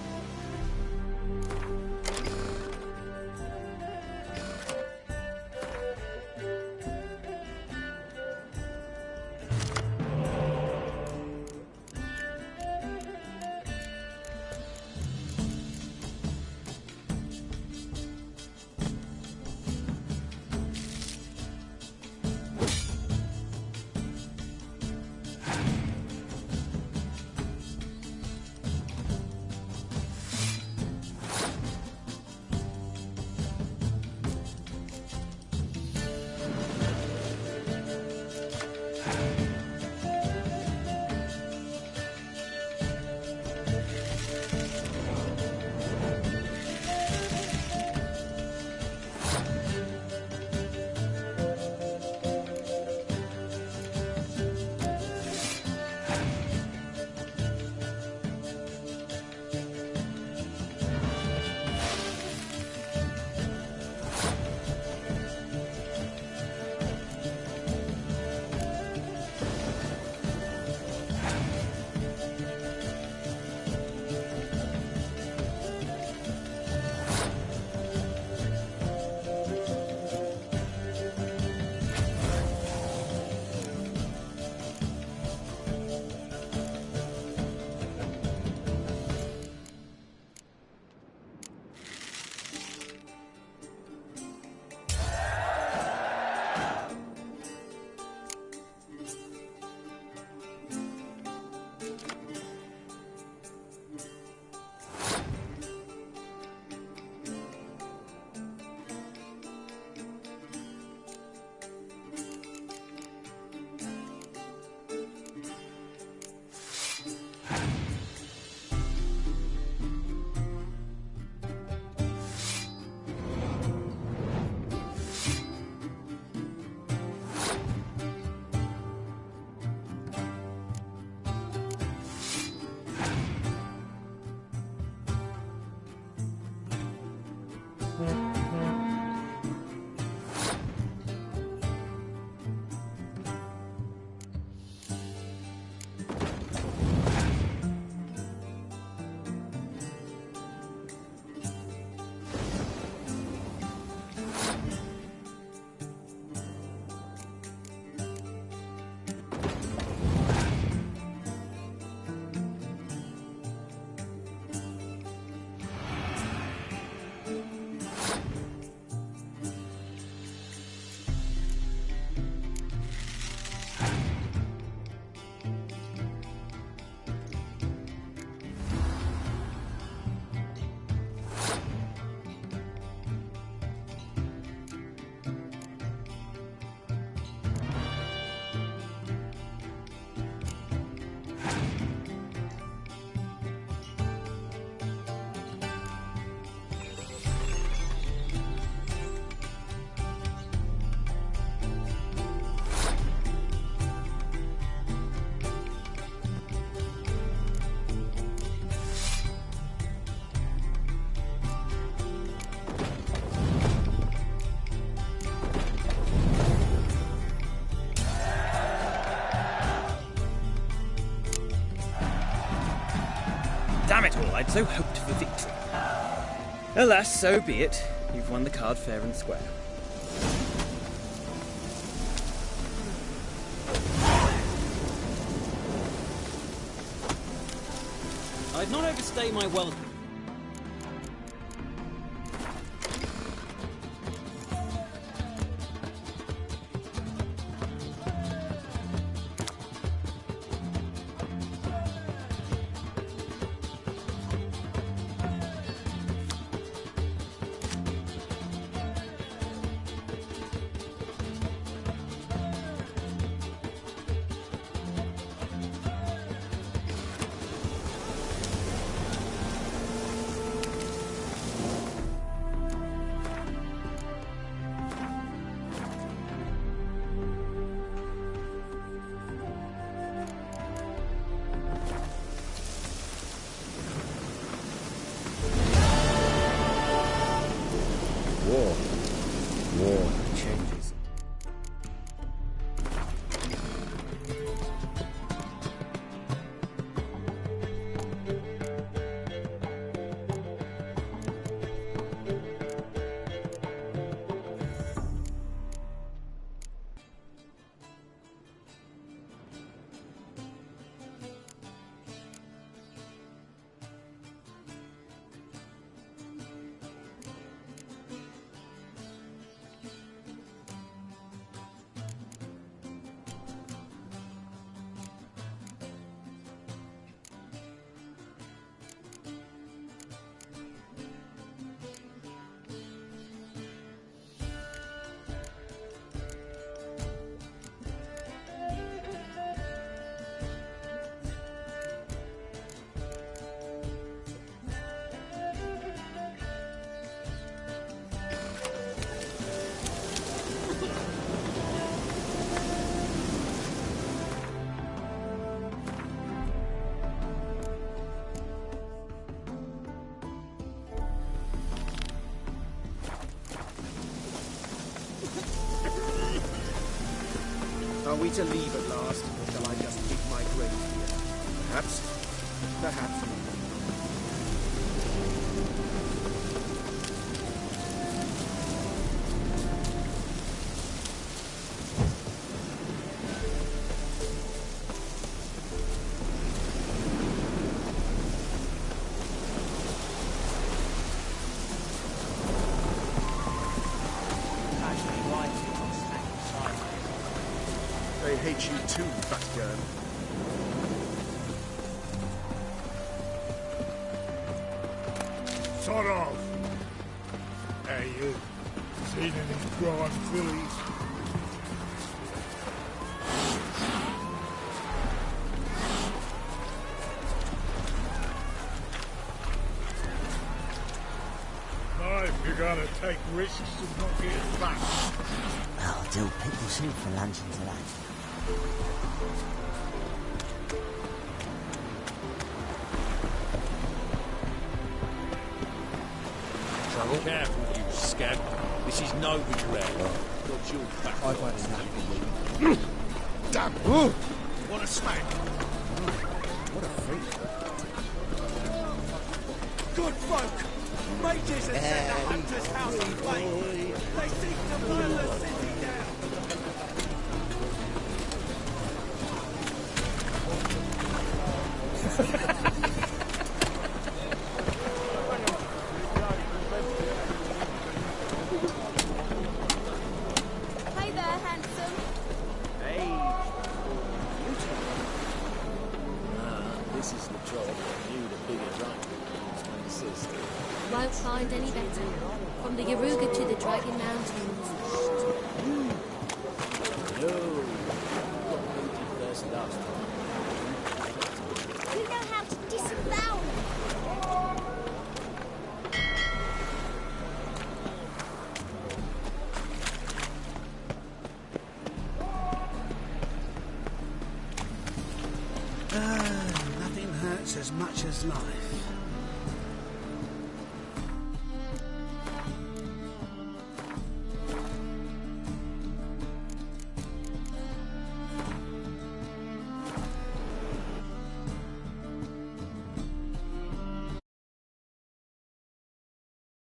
Speaker 14: so hoped for victory. Alas, so be it. You've won the card fair and square. I'd not overstay my welcome.
Speaker 1: War changes.
Speaker 7: Are we to leave at last, or shall I just dig my grave here? Perhaps. Perhaps not. They hate you too, fat girl.
Speaker 3: Sort of. Hey, you. Seen any growing fillies? Not if you're gonna take risks and not get back.
Speaker 15: I'll do pickle soup for luncheon today.
Speaker 9: Careful, you scab. This is nobody's round. Got your back.
Speaker 7: I've had enough.
Speaker 3: Damn!
Speaker 9: What a smack!
Speaker 7: What a freak.
Speaker 8: Good folk! Mages and set the hunter's house on flame! They seek to burn the city down!
Speaker 12: Hey there, handsome.
Speaker 7: Hey. This is the job you, the bigger dragon, to insist.
Speaker 12: Won't find any better. From the Yaruga to the Dragon Mountains.
Speaker 7: No. What first last time?
Speaker 12: You know how to disavow me.
Speaker 8: Nothing hurts as much as life.